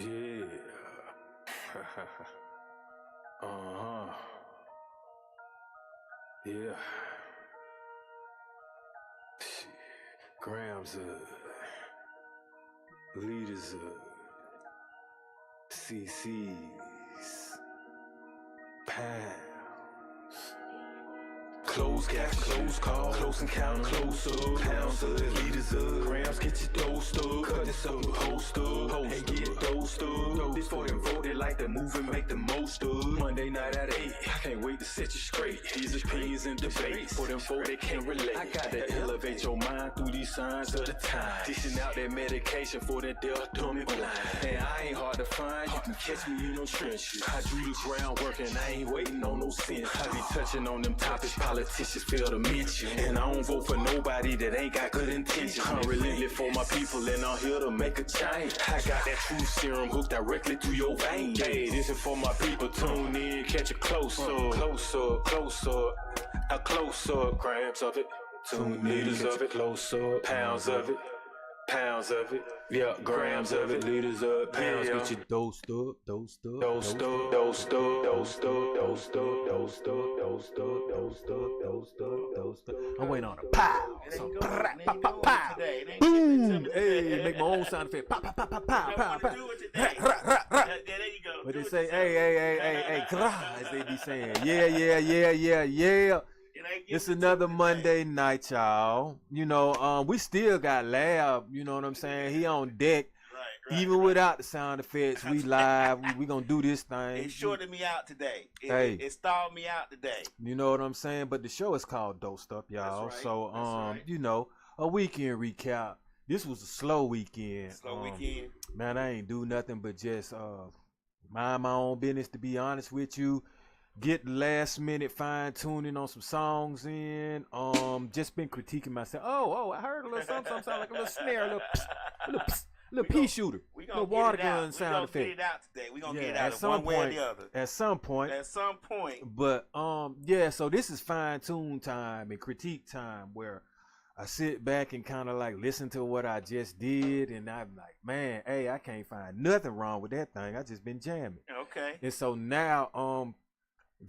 Yeah. uh-huh. Yeah. Grams leaders CC's pounds. Close cash, close call, close encounter, close up, pounds of liters of grams, get your dose up, cut this up, host up, and get dosed up. This for them voted like the movement, make the most of. Monday night at 8, I can't wait to set you straight. These opinions and debates, for them folk they can't relate. I gotta elevate your mind through these signs of the time. Dishing out that medication for that deaf, dumb and blind. And I ain't hard to find, you can catch me in them trenches. I drew the groundwork and I ain't waiting on no sense. I be touching on them topics politicians fail to mention. And I don't vote for nobody that ain't got good intentions. I'm relentless for my people and I'm here to make a change. I got that truth serum hooked directly through your veins. Hey, this is for my people, tune in, catch a close up, close up, close up, a close up, grams of it, tune liters of it, close up, pounds of it. Pounds of it, yeah, grams of it, liters up, pounds, get you dosed up, dosed up, dosed up, dosed up, dosed up, dosed up, dosed up, dosed up, dosed up, dosed up, dosed up. I'm waiting on a pow, some pow, boom, hey, make my own sound effect, pow, pow, pow, pow, pow, pow, pow. There you go. But they say, hey, as they be saying, yeah. It's another Monday night, y'all. You know, we still got Lab, you know what I'm saying? He on deck. Right. Even without the sound effects, we live. we gonna do this thing. It shorted me out today. It stalled me out today. You know what I'm saying? But the show is called Dosed Up, y'all. Right. So, you know, a weekend recap. This was a slow weekend. Man, I ain't do nothing but just mind my own business, to be honest with you. Get last minute fine tuning on some songs in. Just been critiquing myself. Oh, I heard a little something sound like a little snare, little pea shooter, little water gun sound effect. We gonna get it out today. We gonna get it out one way or the other. At some point. But yeah. So this is fine tune time and critique time where I sit back and kind of like listen to what I just did, and I'm like, man, hey, I can't find nothing wrong with that thing. I just been jamming. Okay. And so now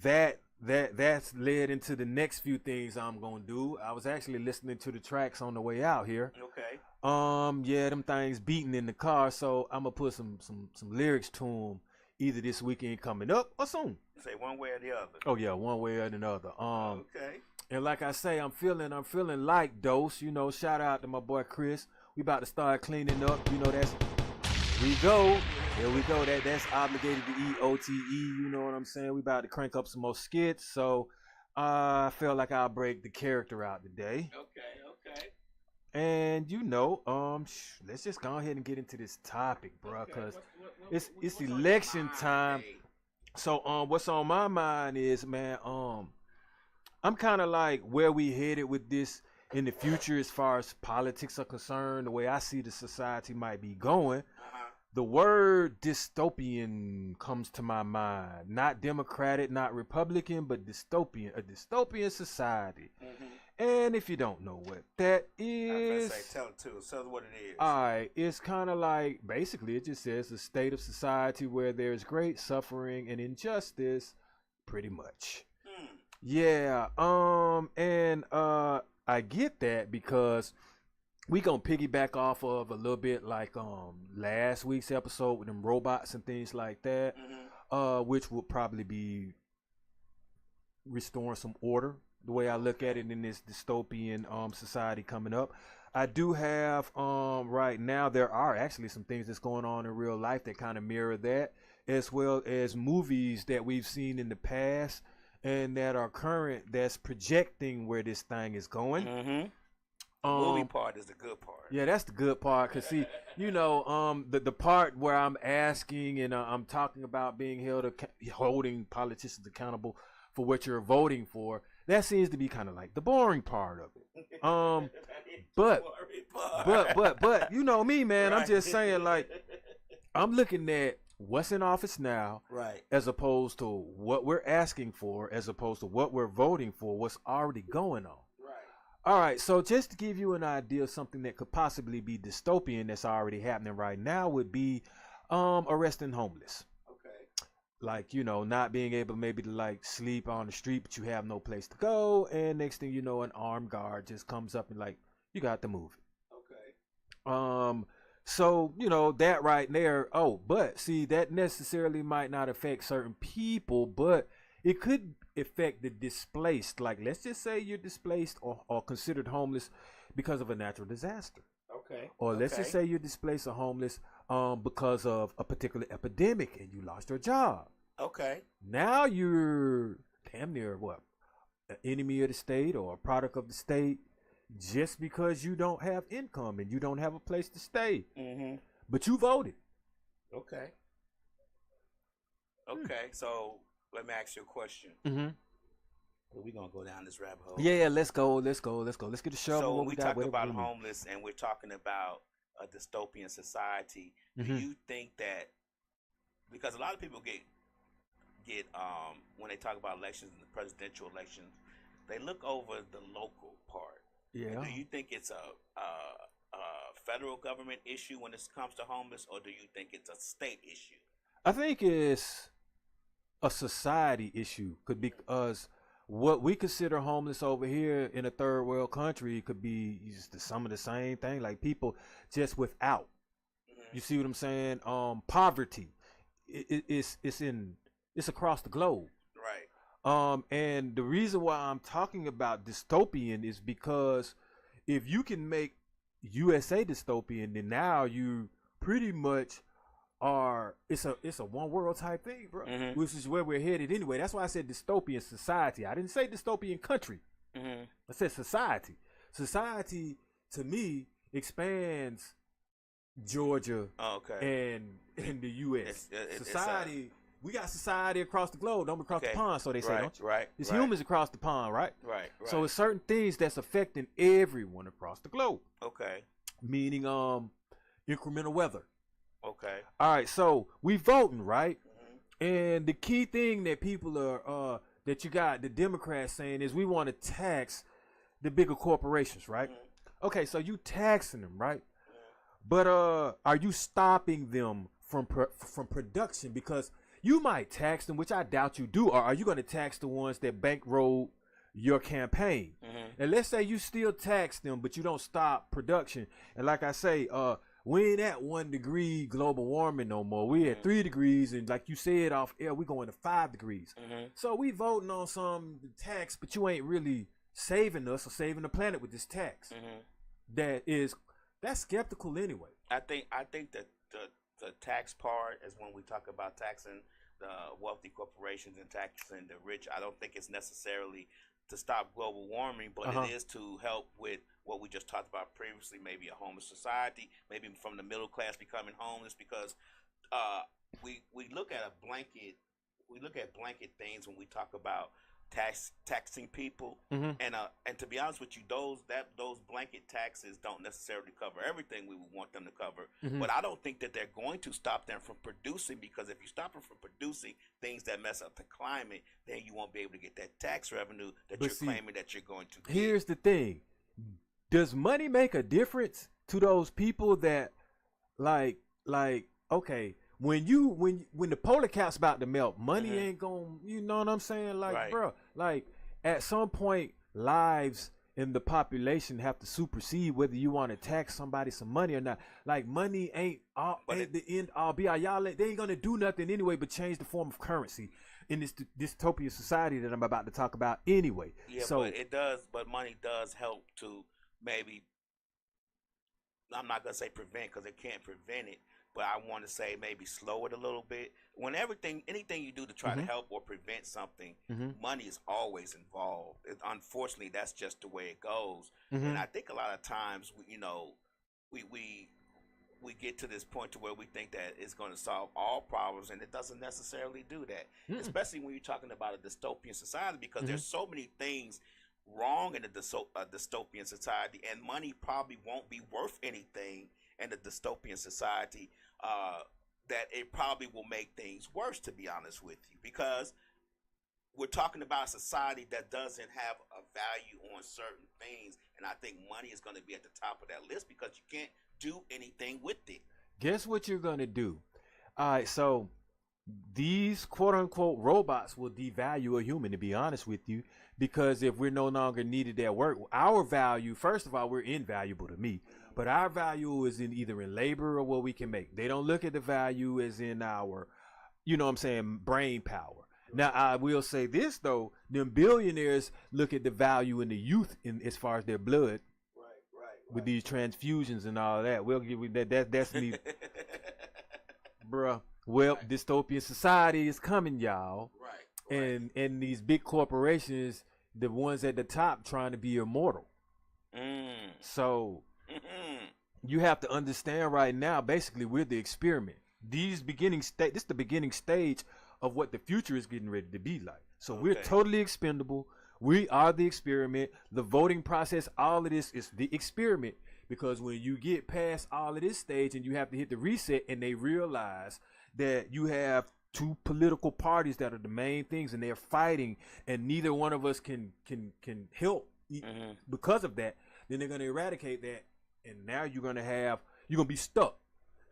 that's led into the next few things I'm gonna do. I was actually listening to the tracks on the way out here. Okay. Yeah, them things beating in the car, so I'm gonna put some lyrics to them either this weekend coming up or soon. Say one way or the other. Oh yeah, one way or another. Okay. And like I say, I'm feeling like Dose. You know, shout out to my boy Chris. We about to start cleaning up. You know, we go. Here we go. That's obligated to EOTE. You know what I'm saying? We about to crank up some more skits. So I feel like I'll break the character out today. Okay. And you know, let's just go ahead and get into this topic, bro, because it's election time. So what's on my mind is, man, I'm kind of like where we headed with this in the future as far as politics are concerned, the way I see the society might be going. The word dystopian comes to my mind. Not Democratic, not Republican, but dystopian. A dystopian society. And if you don't know what that is, tell it to us. Tell us what it is. All right, it's kind of like, basically, it just says a state of society where there's great suffering and injustice, pretty much. Yeah. And I get that because we gonna piggyback off of a little bit like last week's episode with them robots and things like that, which will probably be restoring some order, the way I look at it in this dystopian society coming up. I do have right now there are actually some things that's going on in real life that kind of mirror that, as well as movies that we've seen in the past and that are current that's projecting where this thing is going. The movie part is the good part. Yeah, that's the good part. Cause see, you know, the part where I'm asking and I'm talking about being holding politicians accountable for what you're voting for, that seems to be kind of like the boring part of it. But you know me, man. Right. I'm just saying, like, I'm looking at what's in office now, right, as opposed to what we're asking for, as opposed to what we're voting for, what's already going on. All right, so just to give you an idea of something that could possibly be dystopian that's already happening right now would be Arresting homeless. Okay. Like, not being able maybe to like sleep on the street, but you have no place to go, and next thing you know, an armed guard just comes up and like, you got to move it. Okay. So, that right there, but see, that necessarily might not affect certain people, but it could affect the displaced. Like, let's just say you're displaced or considered homeless because of a natural disaster. Okay. Or let's just say you're displaced or homeless because of a particular epidemic and you lost your job. Okay. Now you're damn near what? An enemy of the state or a product of the state just because you don't have income and you don't have a place to stay. Mm-hmm. But you voted. Okay. Okay. So let me ask you a question. Mm-hmm. We're going to go down this rabbit hole. Yeah, let's go. Let's get a shovel. So what we got, talk about we need. homeless and we're talking about a dystopian society. Mm-hmm. Do you think that, because a lot of people get when they talk about elections and the presidential elections, they look over the local part. Yeah. Do you think it's a federal government issue when it comes to homeless, or do you think it's a state issue? I think it's a society issue, because what we consider homeless over here in a third world country could be some of the same thing, like people just without. Mm-hmm. You see what I'm saying? Poverty, it's across the globe. Right. And the reason why I'm talking about dystopian is because if you can make USA dystopian, then now you pretty much are, it's a one world type thing, bro. Mm-hmm. Which is where we're headed anyway. That's why I said dystopian society. I didn't say dystopian country. Mm-hmm. I said society. Society to me expands Georgia and the U.S. Society. We got society across the globe, don't across the pond, so they say, don't you? Right. It's humans across the pond, right? Right. So it's certain things that's affecting everyone across the globe. Okay. Meaning incremental weather. Okay. All right, so we voting, right? Mm-hmm. And the key thing that people are that you got the Democrats saying is we want to tax the bigger corporations, right? Mm-hmm. Okay, so you taxing them, right? Mm-hmm. But are you stopping them from production? Because you might tax them, which I doubt you do. Or are you going to tax the ones that bankroll your campaign? Mm-hmm. And let's say you still tax them, but you don't stop production. And like I say, we ain't at 1 degree global warming no more. We at 3 degrees, and like you said off air, we going to 5 degrees. Mm-hmm. So we voting on some tax, but you ain't really saving us or saving the planet with this tax. Mm-hmm. That's skeptical anyway. I think that the tax part is when we talk about taxing the wealthy corporations and taxing the rich. I don't think it's necessarily to stop global warming, but it is to help with what we just talked about previously, maybe a homeless society, maybe from the middle class becoming homeless, because we look at blanket things when we talk about taxing people, and to be honest with you, those blanket taxes don't necessarily cover everything we would want them to cover. But I don't think that they're going to stop them from producing, because if you stop them from producing things that mess up the climate, then you won't be able to get that tax revenue that you're claiming that you're going to get. Here's the thing: does money make a difference to those people that like okay? When the polar cap's about to melt, money ain't gonna, you know what I'm saying? Like, bro, like at some point, lives in the population have to supersede whether you want to tax somebody some money or not. Like, money ain't the end all be all. Y'all, they ain't gonna do nothing anyway but change the form of currency in this dystopian society that I'm about to talk about anyway. Yeah, so but money does help to maybe, I'm not gonna say prevent, because it can't prevent it, but I want to say maybe slow it a little bit. When anything you do to try to help or prevent something, money is always involved. Unfortunately, that's just the way it goes. And I think a lot of times, we get to this point to where we think that it's going to solve all problems, and it doesn't necessarily do that. Especially when you're talking about a dystopian society, because there's so many things wrong in a dystopian society, and money probably won't be worth anything in a dystopian society, that it probably will make things worse, to be honest with you, because we're talking about a society that doesn't have a value on certain things, and I think money is going to be at the top of that list, because you can't do anything with it. Guess what you're gonna do? All right, so these quote unquote robots will devalue a human, to be honest with you, because if we're no longer needed at work, our value, first of all, we're invaluable to me, but our value is in either in labor or what we can make. They don't look at the value as in our, you know what I'm saying, brain power. Now, I will say this, though, them billionaires look at the value in the youth in as far as their blood. With these transfusions and all that. We'll give you that's me. Bruh. Well, dystopian society is coming, y'all. Right. And these big corporations, the ones at the top trying to be immortal. So you have to understand right now, basically, we're the experiment. This is the beginning stage of what the future is getting ready to be like. So we're totally expendable. We are the experiment. The voting process, all of this is the experiment. Because when you get past all of this stage and you have to hit the reset, and they realize that you have two political parties that are the main things, and they're fighting, and neither one of us can help because of that, then they're going to eradicate that, and now you're going to be stuck.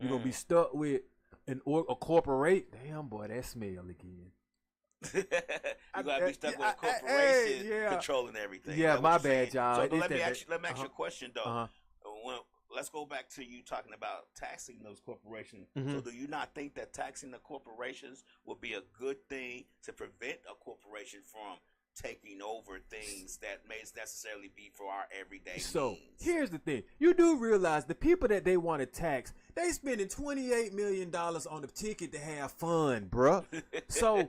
You're going to be stuck with a corporate. Damn, boy, that smell again. You're gonna be stuck with a corporation controlling everything. Yeah, my bad, y'all. So let me ask you a question though. Let's go back to you talking about taxing those corporations. So do you not think that taxing the corporations would be a good thing to prevent a corporation from taking over things that may necessarily be for our everyday needs? So here's the thing. You do realize the people that they want to tax, they spending $28 million on the ticket to have fun, bruh. So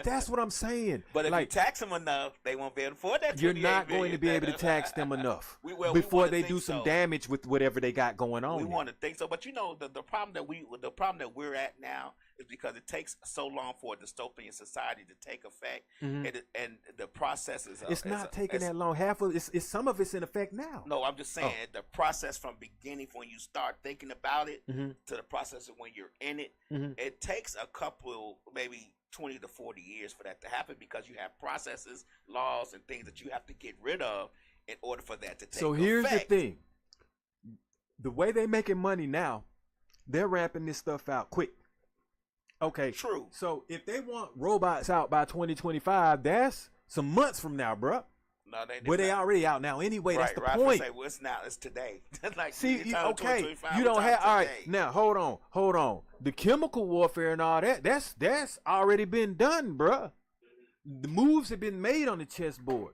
that's what I'm saying. But if you tax them enough, they won't be able to afford that. You're not going to be able to tax them enough before they do some damage with whatever they got going on. We want to think so, but you know the problem that we're at now is because it takes so long for a dystopian society to take effect, and the process is. It's not taking that long. Half of it's some of it's in effect now. No, I'm just saying the process from beginning when you start thinking about it to the process of when you're in it, it takes a couple, maybe 20 to 40 years for that to happen, because you have processes, laws, and things that you have to get rid of in order for that to take effect. So here's the thing. The way they making money now, they're ramping this stuff out quick. Okay. True. So if they want robots out by 2025, that's some months from now, bruh. No, they already out now anyway. That's the point. Say, well, it's today. Like, see, okay, you don't have. All right, now hold on. The chemical warfare and all that's already been done, bruh. The moves have been made on the chessboard.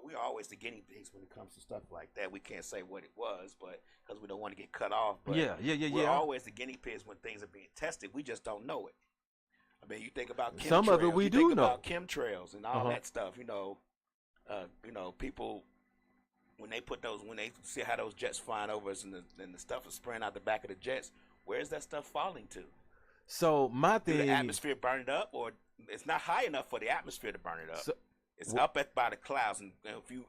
We're always the guinea pigs when it comes to stuff like that. We can't say what it was, but because we don't want to get cut off. But we're always the guiney pigs when things are being tested. We just don't know it. I mean, you think about chemtrails. Some of it we do know. About chemtrails and all that stuff. You know, people when they see how those jets flying over us and the stuff is spraying out the back of the jets. Where is that stuff falling to? So my thing, the atmosphere burn it up, or it's not high enough for the atmosphere to burn it up. It's up by the clouds, and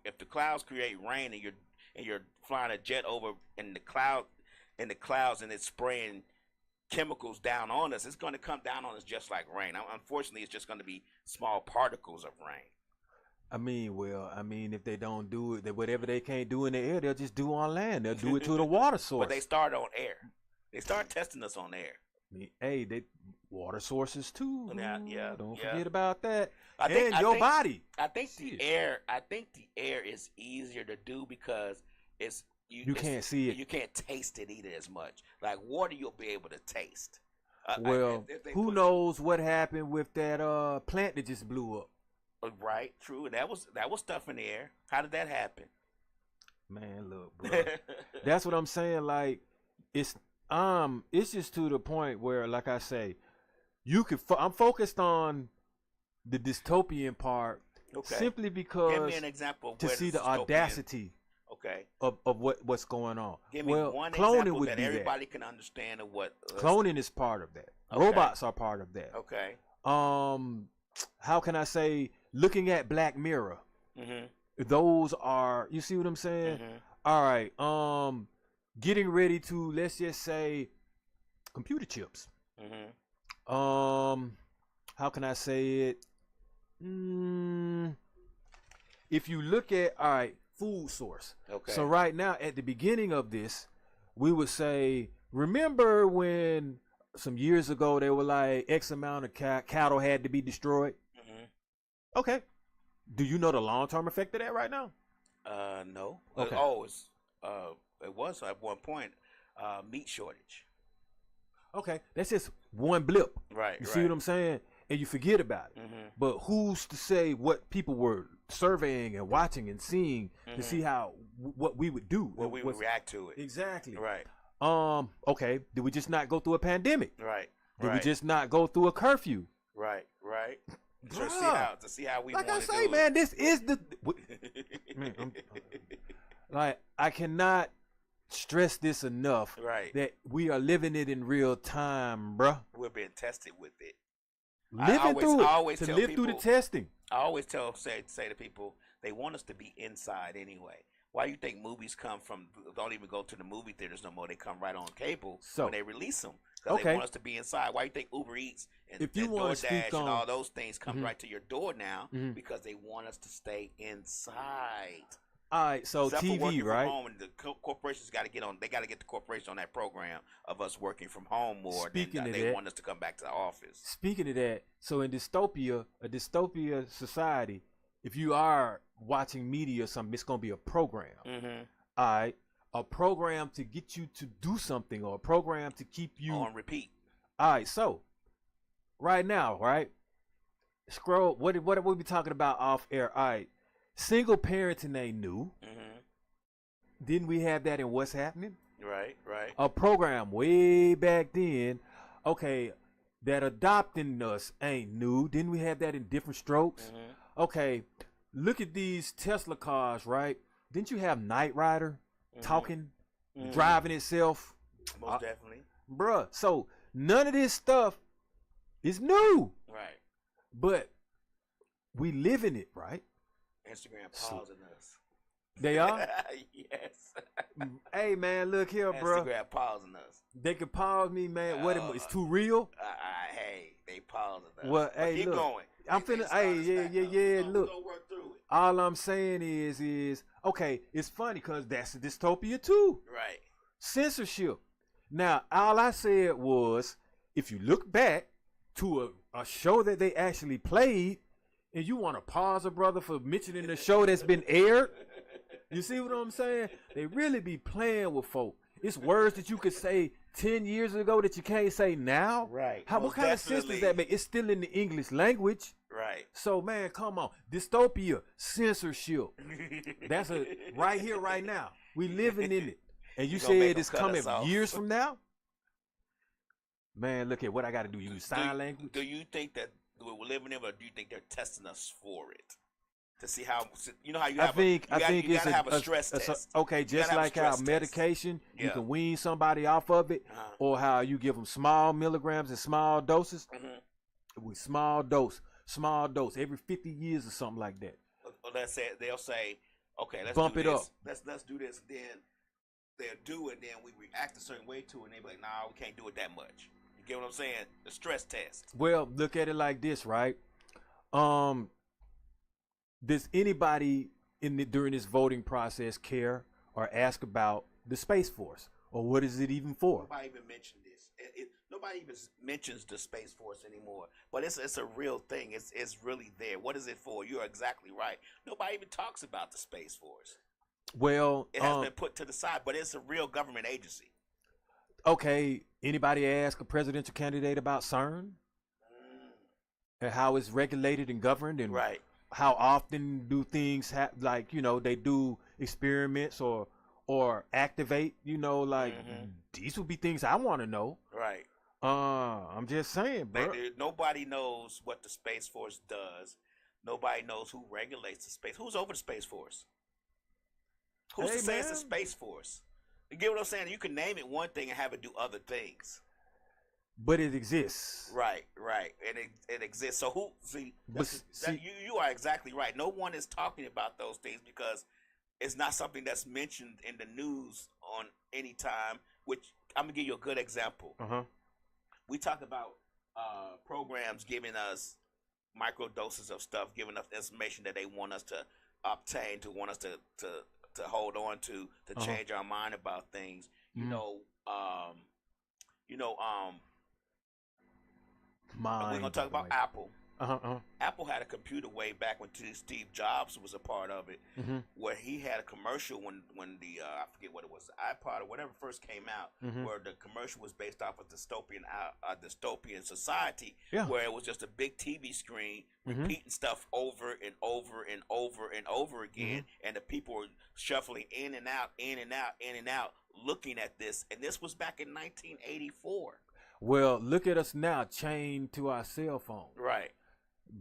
if the clouds create rain and you're flying a jet over in the clouds and it's spraying chemicals down on us, it's going to come down on us just like rain. Unfortunately, it's just going to be small particles of rain. I mean, if they don't do it, whatever they can't do in the air, they'll just do on land. They'll do it to the water source. But they start on air. They start testing us on air. Hey, they water sources too. Yeah. Don't forget about that. I think body. I think the air is easier to do because you can't see it. You can't taste it either as much. Like water, you'll be able to taste. Who knows what happened with that plant that just blew up? Right, true. That was stuff in the air. How did that happen? Man, look, bro. That's what I'm saying. Like, it's just to the point where, like I say, I'm focused on the dystopian part simply because give me an example to see the audacity of what's going on. Give me one example that everybody can understand of what cloning is part of that. Robots are part of that. Okay. How can I say, looking at Black Mirror, those are, you see what I'm saying? All right. Getting ready to, let's just say, computer chips. How can I say it? If you look at, food source. Okay. So right now, at the beginning of this, we would say remember when some years ago they were like X amount of cattle had to be destroyed? Mm-hmm. Okay. Do you know the long-term effect of that right now? No. Okay. It was at one point meat shortage. Okay, that's just one blip. Right. You see what I'm saying? And you forget about it. Mm-hmm. But who's to say what people were surveying and watching and seeing to see what we would do? What we would react to it. Exactly. Right. Okay, did we just not go through a pandemic? Right. Did we just not go through a curfew? Right. Bruh, to see how we like want I to say, do man, it. this is the like I cannot stress this enough. Right. That we are living it in real time, bruh. We're being tested with it. Through the testing. I always say to people, they want us to be inside anyway. Why do you think movies don't even go to the movie theaters no more? They come right on cable when they release them. Because they want us to be inside. Why do you think Uber Eats and DoorDash and all those things come right to your door now? Because they want us to stay inside. All right, so except TV, for working right? From home, and the corporations got to get on. They got to get the corporation on that program of us working from home more. They want us to come back to the office. Speaking of that, so in a dystopia society, if you are watching media or something, it's gonna be a program. Mm-hmm. All right, a program to get you to do something, or a program to keep you on repeat. All right, so right now, right? Scroll. What are we talking about off air? All right. Single parenting ain't new. Mm-hmm. Didn't we have that in What's Happening? Right. A program way back then. Okay, that adopting us ain't new. Didn't we have that in Different Strokes? Mm-hmm. Okay, look at these Tesla cars, right? Didn't you have Knight Rider talking, driving itself? Most definitely. Bruh, so none of this stuff is new. Right. But we live in it, right? Instagram pausing us. They are? Yes. Hey, man, look here, bro. Instagram pausing us. They can pause me, man. It's too real? Hey, they pausing us. Well, hey, keep look. going. I'm finna, yeah. Look, all I'm saying is, okay, it's funny because that's a dystopia too. Right. Censorship. Now, all I said was, if you look back to a show that they actually played, and you want to pause a brother for mentioning the show that's been aired, you see what I'm saying? They really be playing with folk. It's words that you could say 10 years ago that you can't say now. Right. What kind of sense does that make? It's still in the English language. Right. So, man, come on. Dystopia, censorship. That's right here, right now. We living in it. And you said it's coming years from now? Man, look at what I got to do. Use sign language? Do you think that we're living in it, or do you think they're testing us for it? To see how, you know how you have you gotta have a stress test. Okay, just like how medication, you can wean somebody off of it, or how you give them small milligrams and small doses. With small dose, every 50 years or something like that. Let's say they'll say, okay, let's bump do it this. up. Let's do this. Then they'll do it. Then we react a certain way to it, and they be like, nah, we can't do it that much. You get what I'm saying? The stress test. Well, look at it like this, right? Does anybody during this voting process care or ask about the Space Force, or what is it even for? Nobody even mentioned this. Nobody even mentions the Space Force anymore. But it's a real thing. It's really there. What is it for? You're exactly right. Nobody even talks about the Space Force. Well, it has been put to the side, but it's a real government agency. Okay, anybody ask a presidential candidate about CERN? And how it's regulated and governed, and right. How often do things they do experiments or activate, these would be things I want to know. Right. I'm just saying, bro. Nobody knows what the Space Force does. Nobody knows who regulates the Space. Who's over the Space Force? Who's to say it's the Space Force? You get what I'm saying? You can name it one thing and have it do other things. But it exists. Right. And it exists. So you are exactly right. No one is talking about those things because it's not something that's mentioned in the news on any time, which I'm going to give you a good example. We talk about programs giving us micro doses of stuff, giving us information that they want us to obtain, to want us to hold on to change our mind about things. You know, Mine. we're gonna talk about Apple. Uh-huh. Apple had a computer way back when Steve Jobs was a part of it, Mm-hmm. where he had a commercial when the I forget what it was, the iPod or whatever first came out, Mm-hmm. where the commercial was based off of Dystopian Society, Yeah. where it was just a big TV screen Mm-hmm. repeating stuff over and over and over and over again, and the people were shuffling in and out, in and out, in and out, looking at this, and this was back in 1984. Well, look at us now, chained to our cell phone. Right.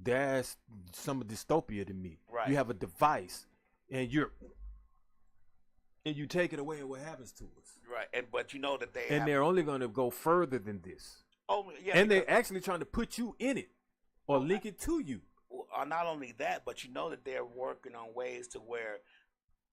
That's some dystopia to me. Right. You have a device, and you take it away, and what happens to us? Right, but you know that they're only going to go further than this. Oh yeah, and they're actually trying to put you in it or link it to you. Well, not only that, but you know that they're working on ways to where,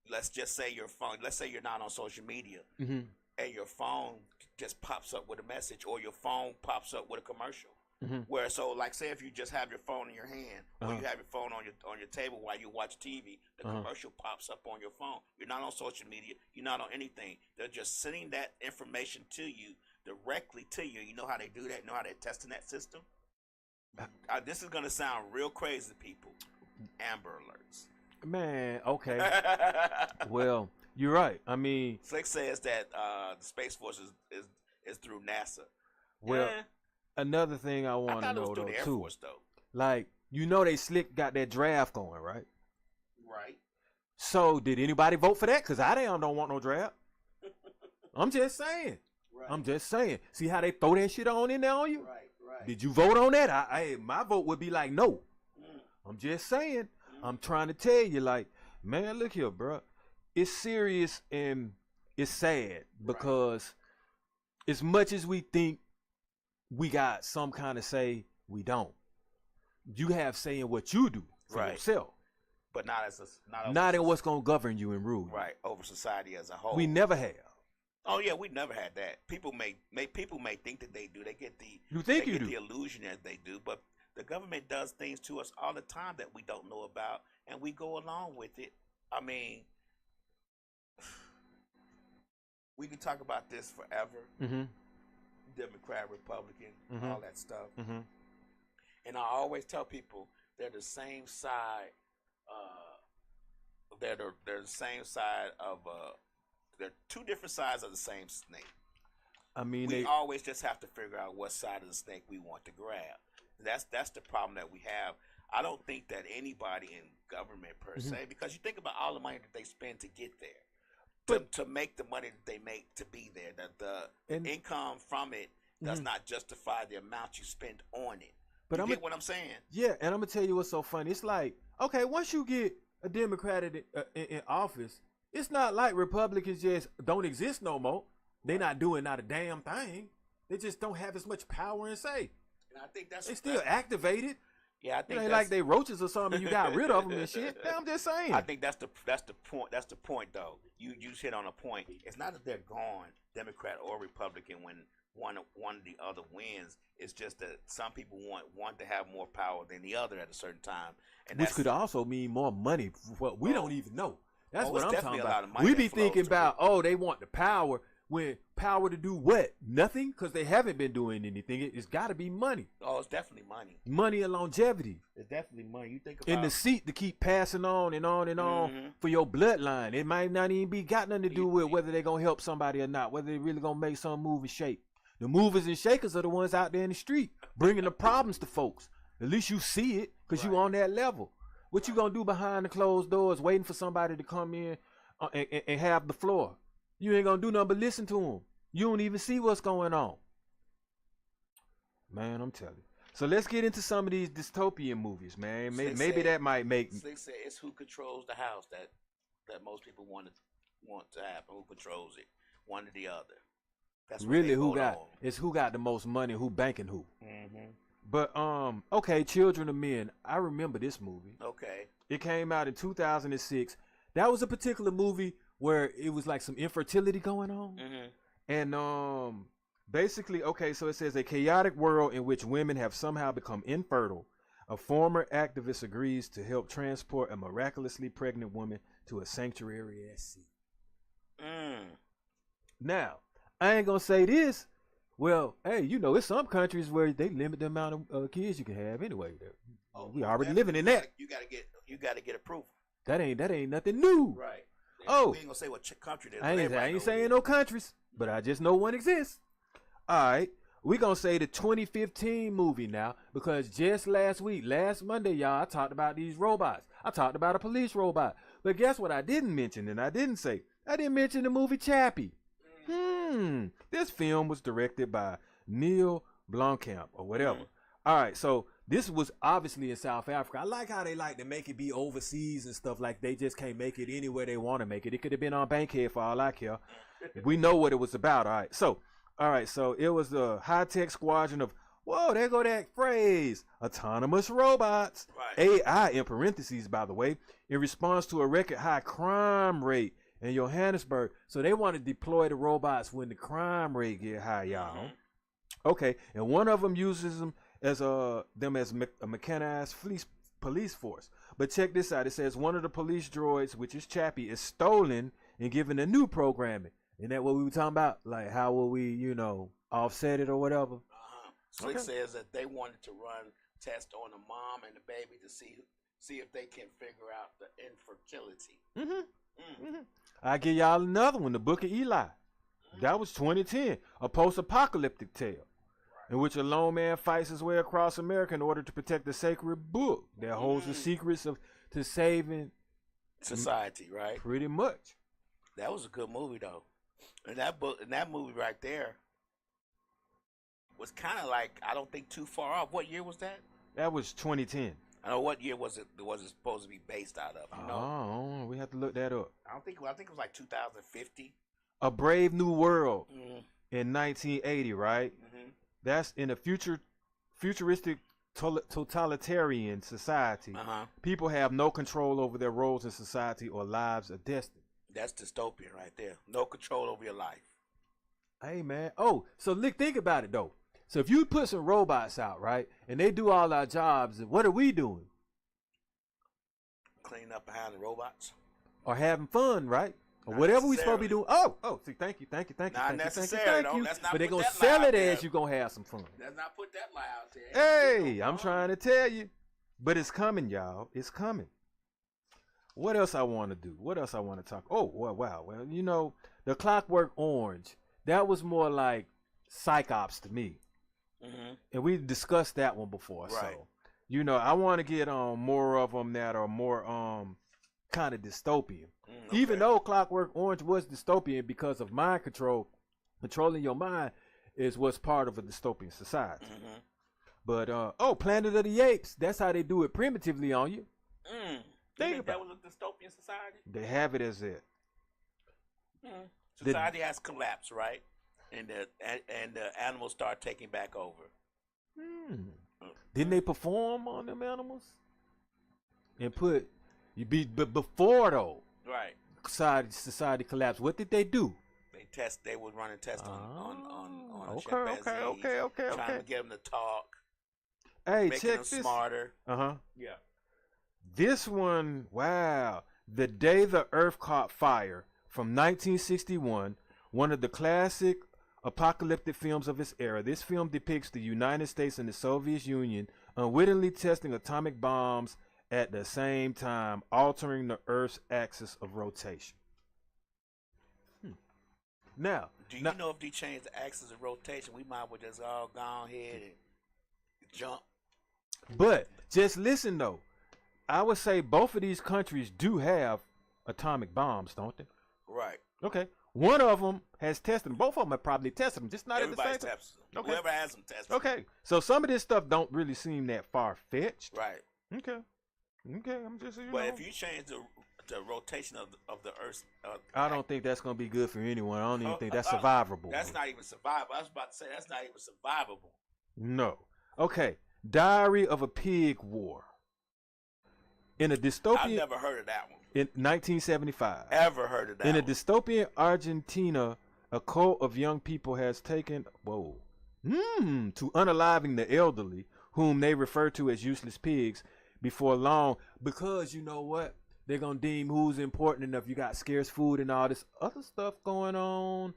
let's just say your phone, let's say you're not on social media, Mm-hmm. and your phone just pops up with a message, or your phone pops up with a commercial. Mm-hmm. Where so, like, say if you just have your phone in your hand, or Uh-huh. you have your phone on your table while you watch TV, the Uh-huh. commercial pops up on your phone. You're not on social media. You're not on anything. They're just sending that information to you directly to you. You know how they do that? You know how they're testing that system? This is gonna sound real crazy to people. Amber Alerts. Man, okay. Well, you're right. I mean, Slick says that the Space Force is through NASA. well, Yeah. another thing I I want to thought it was know through though the Air too, Force though. like they slick got that draft going, right? Right. So did anybody vote for that? Cause I don't want no draft. I'm just saying. Right. I'm just saying. See how they throw that shit on in there on you? Right. Right. Did you vote on that? My vote would be like no. Mm. I'm just saying. I'm trying to tell you, like, man, look here, bro. It's serious and it's sad because as much as we think we got some kind of say, we don't. You have say in what you do for Right. yourself, But not not in what's gonna govern you and rule you. right over society as a whole. We never have. Oh yeah, we never had that. People may think that they do. They get the You think they you get do? the illusion that they do, but the government does things to us all the time that we don't know about, and we go along with it. I mean, we can talk about this forever. Mm-hmm. Democrat, Republican, Mhm. all that stuff. Mm-hmm. And I always tell people they're the same side. They're the same side of. They're two different sides of the same snake. I mean, We always just have to figure out what side of the snake we want to grab. That's the problem that we have. I don't think that anybody in government per se, because you think about all the money that they spend to get there, to make the money that they make to be there, that the income from it does not justify the amount you spend on it. But you get what I'm saying? Yeah, and I'm gonna tell you what's so funny. It's like, okay, once you get a Democrat in office, it's not like Republicans just don't exist no more. They're not doing not a damn thing. They just don't have as much power and say. And I think that's They still activated. Yeah, I It think ain't that's, like they roaches or something. You got rid of them and shit. Yeah, I'm just saying. I think that's the point. That's the point, though. You just hit on a point. It's not that they're gone, Democrat or Republican, when one or the other wins. It's just that some people want one to have more power than the other at a certain time, and Which could also mean more money. What we don't even know. That's what it's I'm definitely talking a lot about. of money We that be flows thinking to about, oh, they want the power. When power to do what? Nothing, because they haven't been doing anything. It's got to be money. Oh, it's definitely money. Money and longevity. It's definitely money. You think about In the seat to keep passing on and on and on for your bloodline. It might not even be got nothing to do with whether they're going to help somebody or not, whether they really going to make some move and shake. The movers and shakers are the ones out there in the street bringing the problems to folks. At least you see it because you on that level. What you going to do behind the closed doors waiting for somebody to come in and have the floor? You ain't going to do nothing but listen to them. You don't even see what's going on. Man, I'm telling you. So let's get into some of these dystopian movies, man. Maybe that might make... Slick said it's who controls the house that most people want to happen. Who controls it? One or the other. That's what really they who vote got... on. It's who got the most money, who banking who. Mm-hmm. But, okay, Children of Men. I remember this movie. Okay. It came out in 2006. That was a particular movie where it was like some infertility going on. Mm-hmm. And basically, okay, so it says a chaotic world in which women have somehow become infertile. A former activist agrees to help transport a miraculously pregnant woman to a sanctuary at sea. Now, I ain't gonna say this. Well, hey, you know, it's some countries where they limit the amount of kids you can have anyway. We already living in that. You gotta get approval. That ain't nothing new. Right. Oh, we ain't gonna say what country it is. I ain't saying no countries, but I just know one exists. All right, we gonna say the 2015 movie now, because just last Monday, y'all, I talked about these robots. I talked about a police robot. But guess what I didn't mention, and I didn't say? I didn't mention the movie Chappie. This film was directed by Neil Blomkamp or whatever. All right, so this was obviously in South Africa. I like how they like to make it be overseas and stuff, like they just can't make it anywhere they want to make it. It could have been on Bankhead for all I care. We know what it was about. All right, so it was a high-tech squadron of, whoa, there go that phrase, autonomous robots, right. AI in parentheses, by the way, in response to a record high crime rate in Johannesburg. So they want to deploy the robots when the crime rate get high, y'all. Okay, and one of them uses them as a mechanized police force. But check this out. It says one of the police droids, which is Chappie, is stolen and given a new programming. Isn't that what we were talking about? Like, how will we, offset it or whatever? Slick says that they wanted to run tests on the mom and the baby to see if they can figure out the infertility. I give y'all another one, The Book of Eli. That was 2010, a post-apocalyptic tale in which a lone man fights his way across America in order to protect the sacred book that holds the secrets to saving society, right? Pretty much. That was a good movie, though. And that movie right there was kind of like, I don't think too far off. What year was that? That was 2010. I know, what year was it supposed to be based out of? You know? Oh, we have to look that up. I think it was like 2050. A Brave New World in 1980, right? That's in a futuristic totalitarian society. People have no control over their roles in society or lives or destiny. That's dystopian right there. No control over your life. Hey, man. Oh, so think about it, though. So if you put some robots out, right, and they do all our jobs, what are we doing? Cleaning up behind the robots. Or having fun, right? Or whatever we supposed to be doing. Oh, see, thank you. Not thank necessarily. you. Let's not but they're put going to that sell lie it out as there. you're going to have some fun. Let's not put that lie out there. Hey, I'm trying to tell you. But it's coming, y'all. It's coming. What else I want to do? What else I want to talk? Oh, wow. Well, the Clockwork Orange, that was more like psych ops to me. And we discussed that one before. Right. So, I want to get on more of them that are more kind of dystopian. Okay. Even though Clockwork Orange was dystopian because of mind control, controlling your mind is what's part of a dystopian society. But, Planet of the Apes, that's how they do it primitively on you. Think about that was a dystopian society? They have it as it. Society has collapsed, right? And the animals start taking back over. Didn't they perform on them animals? And but before though, right? Society collapsed. What did they do? They would run a test on okay, trying to get them to talk. Hey, making check them this. Smarter. Yeah. This one, wow. The Day the Earth Caught Fire from 1961, one of the classic apocalyptic films of its era. This film depicts the United States and the Soviet Union unwittingly testing atomic bombs at the same time, altering the Earth's axis of rotation. Now, do you know if they change the axis of rotation, we might well just all go ahead and jump. But just listen though. I would say both of these countries do have atomic bombs, don't they? Right. Okay. One of them has tested them. Both of them have probably tested them, just not Everybody at the same time. tests them. Okay. Whoever has them tested. Okay. So some of this stuff don't really seem that far-fetched. Right. Okay. I'm just saying. But if you change the rotation of the Earth, I don't think that's going to be good for anyone. I don't even think that's survivable. That's not even survivable. I was about to say that's not even survivable. No. Okay. Diary of a Pig War. In a dystopian. I've never heard of that one. In 1975. Ever heard of that In a one. dystopian Argentina, a cult of young people has taken to unaliving the elderly, whom they refer to as useless pigs, before long, because you know what? They're going to deem who's important enough. You got scarce food and all this other stuff going on.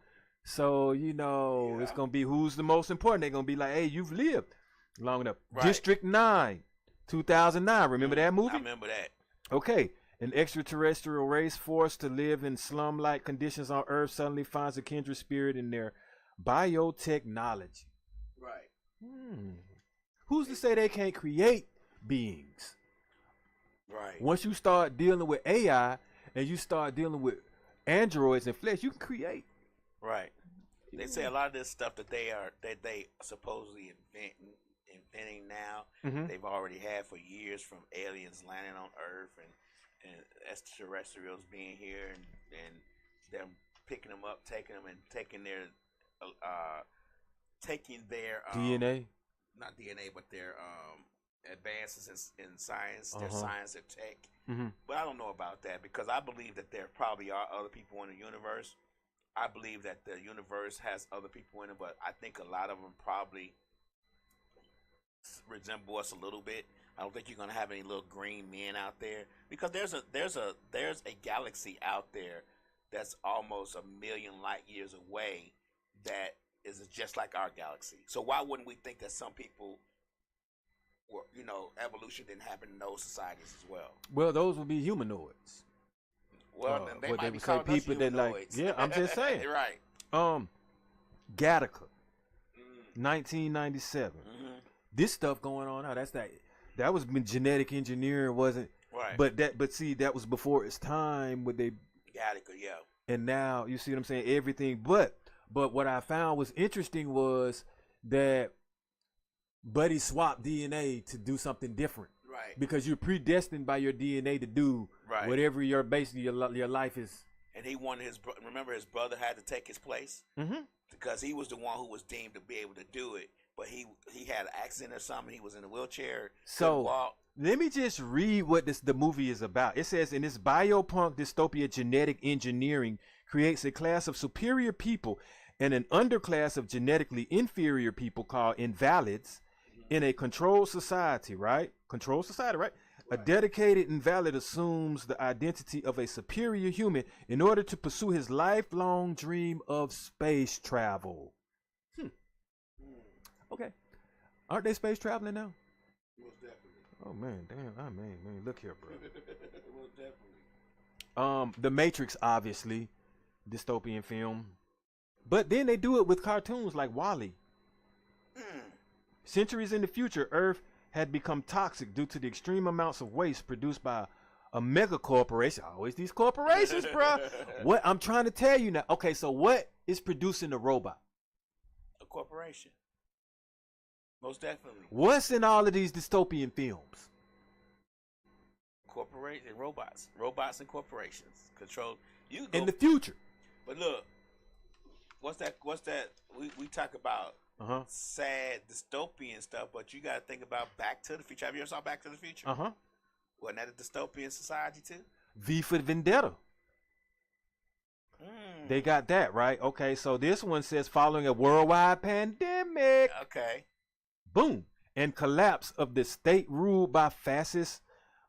So, it's going to be who's the most important. They're going to be like, hey, you've lived long enough. Right. District 9, 2009. Remember that movie? I remember that. Okay. An extraterrestrial race forced to live in slum-like conditions on Earth suddenly finds a kindred spirit in their biotechnology. Right. Who's to say they can't create beings? Right. Once you start dealing with AI and you start dealing with androids and flesh, you can create. Right. They say a lot of this stuff that they supposedly inventing now, they've already had for years, from aliens landing on Earth and extraterrestrials being here and them picking them up, taking them and taking their DNA, not DNA, but their advances in science, their science and tech. But I don't know about that, because I believe that there probably are other people in the universe. I believe that the universe has other people in it, but I think a lot of them probably resemble us a little bit. I don't think you're gonna have any little green men out there, because there's a galaxy out there that's almost 1,000,000 light years away that is just like our galaxy. So why wouldn't we think that some people were, evolution didn't happen in those societies as well? Well, those would be humanoids. Well, then they might be called people that humanoids. Yeah, I'm just saying. Right. Gattaca, 1997. This stuff going on now. That was been genetic engineering, wasn't? Right. But see, that was before its time. With they Gattaca, yeah. And now you see what I'm saying. Everything, but what I found was interesting was that Buddy swapped DNA to do something different. Right. Because you're predestined by your DNA to do whatever your life is. And he wanted remember his brother had to take his place, because he was the one who was deemed to be able to do it. But he had an accident or something. He was in a wheelchair. So let me just read what the movie is about. It says, in this biopunk dystopia, genetic engineering creates a class of superior people and an underclass of genetically inferior people called invalids in a controlled society, right? Controlled society, right? A dedicated invalid assumes the identity of a superior human in order to pursue his lifelong dream of space travel. Okay. Aren't they space traveling now? Most definitely. Oh, man. Damn. Man. Look here, bro. Most definitely. The Matrix, obviously. Dystopian film. But then they do it with cartoons like WALL-E. Centuries in the future, Earth had become toxic due to the extreme amounts of waste produced by a mega corporation. Always these corporations, bro. What I'm trying to tell you now. Okay, so what is producing the robot? A corporation. Most definitely. What's in all of these dystopian films? Corporations, robots and corporations control you in the future. But look, what's that? We talk about sad dystopian stuff, but you got to think about Back to the Future. Have you ever saw Back to the Future? Wasn't that a dystopian society too? V for Vendetta. They got that right. Okay, so this one says, following a worldwide pandemic. Okay. Boom. And collapse of the state ruled by fascists,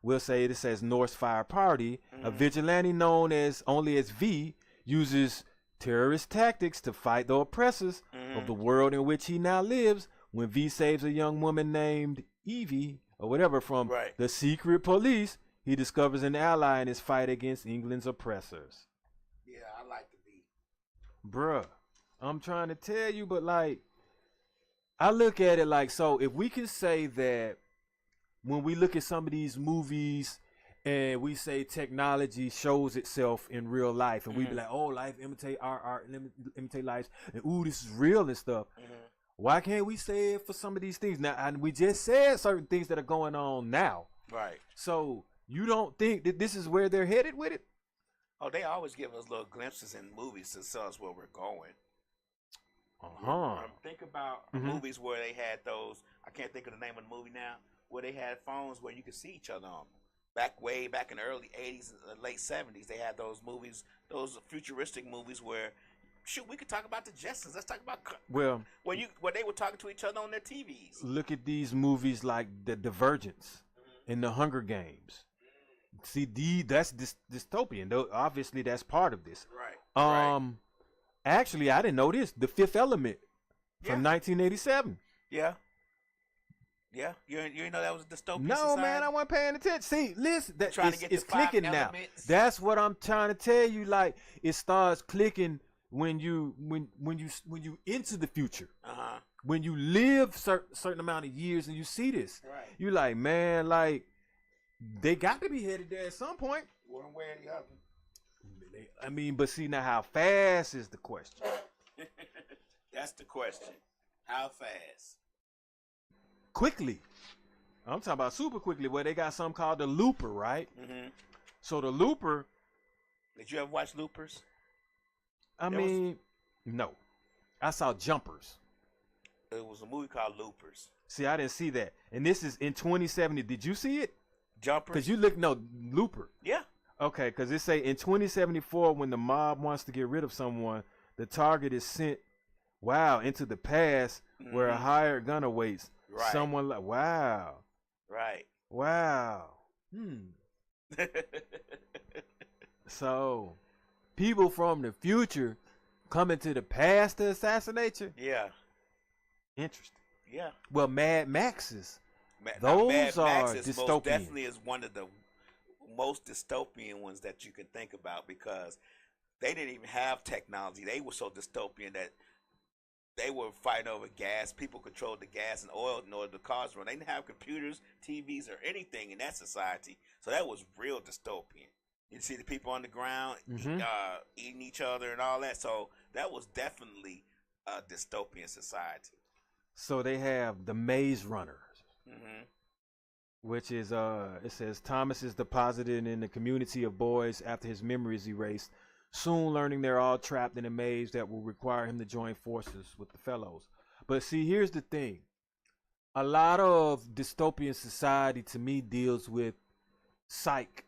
we'll say this says North Fire Party, a vigilante known only as V, uses terrorist tactics to fight the oppressors of the world in which he now lives. When V saves a young woman named Evie, or whatever, from the secret police, he discovers an ally in his fight against England's oppressors. Yeah, I like the V. Bruh, I'm trying to tell you, but I look at it like, so if we can say that when we look at some of these movies and we say technology shows itself in real life, and we be like, oh, life imitate art, imitate life, and ooh, this is real and stuff. Why can't we say it for some of these things? Now, and we just said certain things that are going on now. Right. So you don't think that this is where they're headed with it? Oh, they always give us little glimpses in movies to tell us where we're going. Think about movies where they had those. I can't think of the name of the movie now. Where they had phones where you could see each other on. Way back in the early '80s, and late '70s, they had those movies, those futuristic movies where, shoot, we could talk about the Jetsons. Let's talk about where they were talking to each other on their TVs. Look at these movies like The Divergence and The Hunger Games. See, that's dystopian. Though obviously that's part of this. Right. Actually, I didn't know this. The Fifth Element from 1987. Yeah. Yeah, you didn't know that was a dystopian No, society? man, I wasn't paying attention. See, listen, that Trying to get it's the 5 clicking now. elements. That's what I'm trying to tell you. Like, it starts clicking when you into the future. When you live certain amount of years and you see this, Right. you like, man, like they got to be headed there at some point. One way or the other. I mean, but see now, how fast is the question? That's the question. How fast? Quickly. I'm talking about super quickly, where they got something called the Looper, right? Mm-hmm. So the Looper. Did you ever watch Loopers? No. I saw Jumpers. It was a movie called Loopers. See, I didn't see that. And this is in 2070. Did you see it? Jumpers? Because you Looper. Yeah. Okay, because it say in 2074, when the mob wants to get rid of someone, the target is sent, into the past where a hired gun awaits. Right. Someone like, wow. Right. Wow. So, people from the future coming to the past to assassinate you? Yeah. Interesting. Yeah. Well, Mad Max's. Mad Those are Max is dystopian. most definitely is one of the most dystopian ones that you can think about, because they didn't even have technology. They were so dystopian that they were fighting over gas. People controlled the gas and oil in order the cars run. They didn't have computers, TVs, or anything in that society. So that was real dystopian. You see the people on the ground eating each other and all that. So that was definitely a dystopian society. So they have the Maze Runners, which is it says Thomas is deposited in the community of boys after his memory is erased, soon learning they're all trapped in a maze that will require him to join forces with the fellows. But see, here's the thing. A lot of dystopian society to me deals with psych.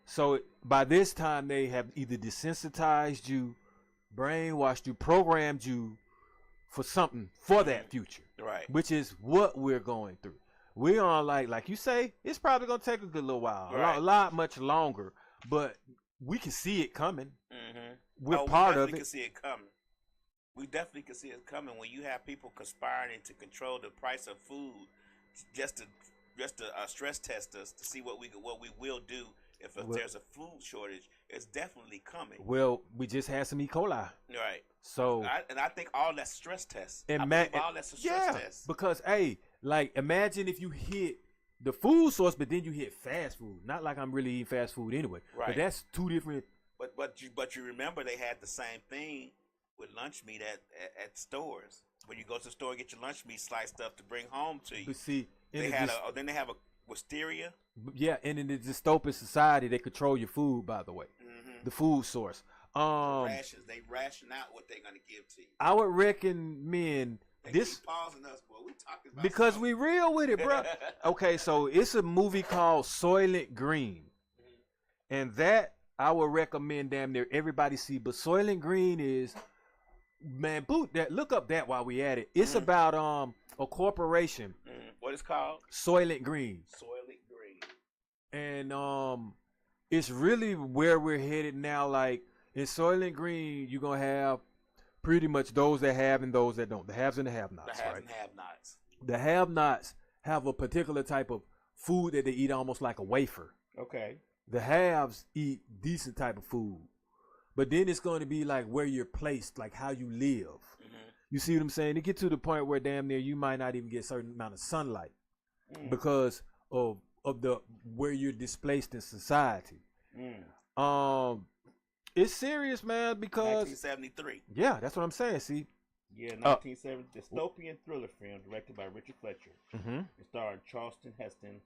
So by this time they have either desensitized you, brainwashed you, programmed you for something for that future. Right. Which is what we're going through. We're on like you say, it's probably gonna take a good little while. Right. A lot much longer. But we can see it coming. We're we part of definitely it. can see it coming. We definitely can see it coming when you have people conspiring to control the price of food just to stress test us to see what we will do if there's a food shortage. It's definitely coming. Well, we just had some E. coli. Right. So I think all that's stress tests. And all that's a stress test. Because like imagine if you hit the food source, but then you hit fast food. Not like I'm really eating fast food anyway. Right. But that's two different. But you remember they had the same thing with lunch meat at stores. When you go to the store and get your lunch meat sliced up to bring home to you. But see, then they have a wisteria. Yeah, and in the dystopian society, they control your food. By the way, the food source. Rations. They ration out what they're gonna give to you. I would recommend this. Keep pausing us, boy. We talking about because something. we real with it, bro. Okay, so it's a movie called Soylent Green, and that I would recommend damn near everybody see. But Soylent Green is, man, look up that while we at it. It's about a corporation. What is called? Soylent Green. Soylent Green. And it's really where we're headed now. Like in Soylent Green, you're gonna have pretty much those that have and those that don't. The haves and the have-nots. The haves and have-nots. The have-nots have a particular type of food that they eat almost like a wafer. Okay. The haves eat decent type of food. But then it's going to be like where you're placed, like how you live. You see what I'm saying? It get to the point where damn near you might not even get a certain amount of sunlight because of the where you're displaced in society. It's serious, man, because 1973. Yeah, that's what I'm saying. See? Yeah, 1970 dystopian thriller film directed by Richard Fletcher. It starred Charleston Heston.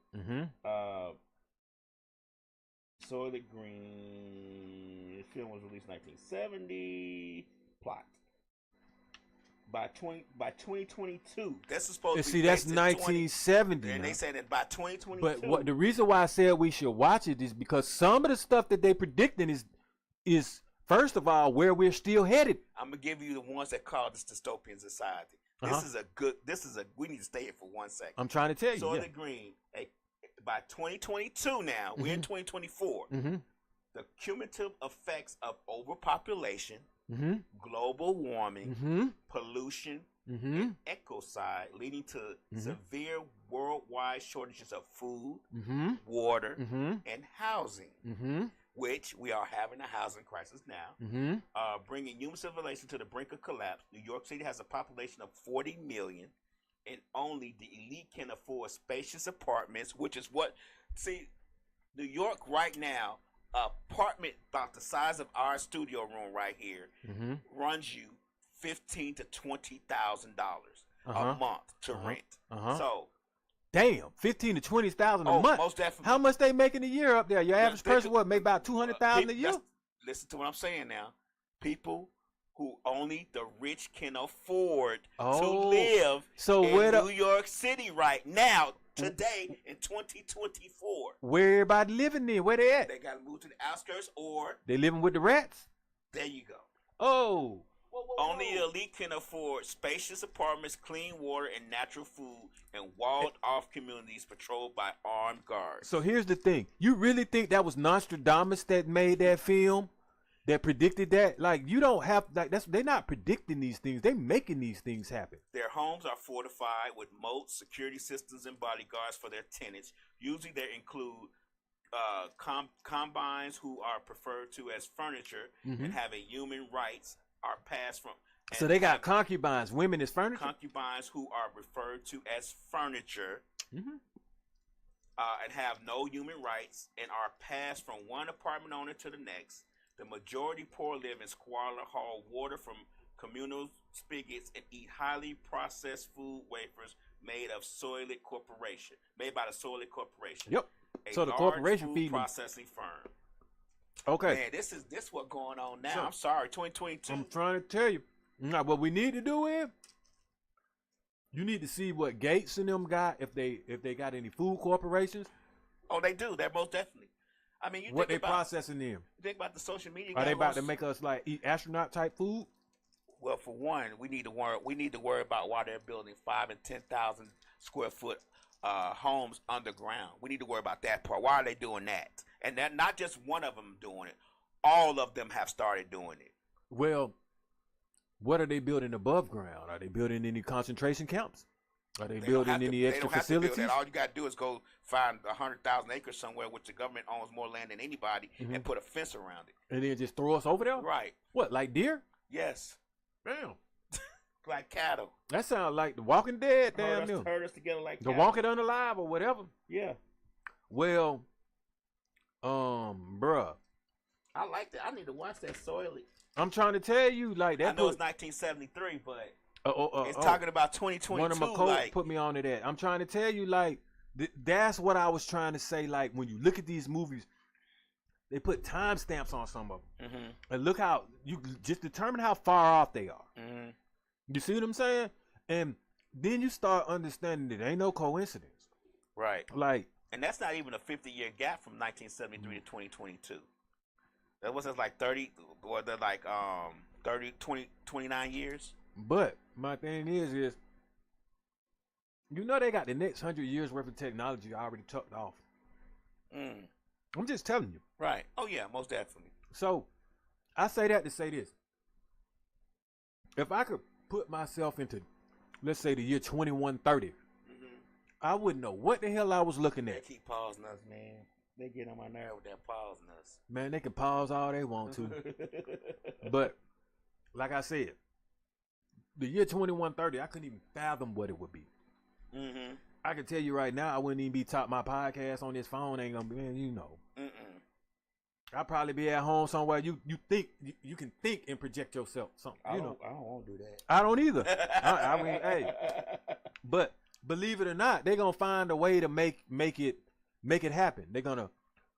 Soylent Green. The film was released in 1970. Plot. By 2022. That's supposed to be. See, that's 1970. And they said that by 2022. But the reason why I said we should watch it is because some of the stuff that they predicting is first of all where we're still headed. I'm gonna give you the ones that call this dystopian society. This is a. We need to stay here for 1 second. I'm trying to tell you. Soylent Green. By 2022 now, we're in 2024. The cumulative effects of overpopulation, global warming, pollution, and ecocide, leading to severe worldwide shortages of food, water, and housing, which we are having a housing crisis now, bringing human civilization to the brink of collapse. New York City has a population of 40 million, and only the elite can afford spacious apartments, which is what, see, New York right now, apartment about the size of our studio room right here runs you $15,000 to $20,000 a month to rent. So, damn, 15 to 20,000 a month. Most definitely. How much they making a year up there? Your average person what make about 200,000 a year? Listen to what I'm saying now. People who only the rich can afford to live in New York City right now, today in 2024. Where everybody living then? Where they at? They got to move to the outskirts, or they living with the rats? There you go. Oh. Only the elite can afford spacious apartments, clean water, and natural food, and walled-off communities patrolled by armed guards. So here's the thing. You really think that was Nostradamus that made that film? That predicted that? Like, you don't have, like, they're not predicting these things. They're making these things happen. Their homes are fortified with moats, security systems, and bodyguards for their tenants. Usually they include combines who are referred to as furniture and having human rights are passed from. So they got concubines, women as furniture? Concubines who are referred to as furniture and have no human rights and are passed from one apartment owner to the next. The majority poor live in squalor, haul water from communal spigots, and eat highly processed food wafers made by the Soylent Corporation. Yep. So the corporation feeding processing firm. Okay. Man, this what's going on now. I'm sorry, 2022. I'm trying to tell you. Now, what we need to do is, you need to see what Gates and them got, if they got any food corporations. Oh, they do. They're most definitely. I mean, what they processing them? Think about the social media. Are they about to make us like eat astronaut type food? Well, for one, we need to worry about why they're building 5,000 and 10,000 square foot homes underground. We need to worry about that part. Why are they doing that? And that not just one of them doing it. All of them have started doing it. Well, what are they building above ground? Are they building any concentration camps? Are they building any extra facilities? All you got to do is go find 100,000 acres somewhere, which the government owns more land than anybody, and put a fence around it. And then just throw us over there? Right. What, like deer? Yes. Damn. Like cattle. That sounds like The Walking Dead, damn near. Herd us together like The Walking Unalive or whatever. Yeah. Well, bruh. I like that. I need to watch that Soylent. I'm trying to tell you, like that. I know it's 1973, but it's talking about 2022. One of my coach put me on to that. I'm trying to tell you, like, that's what I was trying to say. Like, when you look at these movies, they put timestamps on some of them, and look how you just determine how far off they are. You see what I'm saying? And then you start understanding that ain't no coincidence, right? Like, and that's not even a 50-year gap from 1973 to 2022. That was like 30, or they're like 29 years. But my thing is you know they got the next 100 years worth of technology already tucked off. I'm just telling you. Right. Oh yeah, most definitely. So I say that to say this. If I could put myself into, let's say, the year 2130, I wouldn't know what the hell I was looking at. They keep pausing us, man. They get on my nerve with that pausing us. Man, they can pause all they want to. But like I said, the year 2130, I couldn't even fathom what it would be. I can tell you right now, I wouldn't even be top my podcast on this phone. Ain't gonna be, man, you know. I'd probably be at home somewhere. You think you can think and project yourself something. I don't want to do that. I don't either. I mean, hey, but believe it or not, they're gonna find a way to make it happen. They're gonna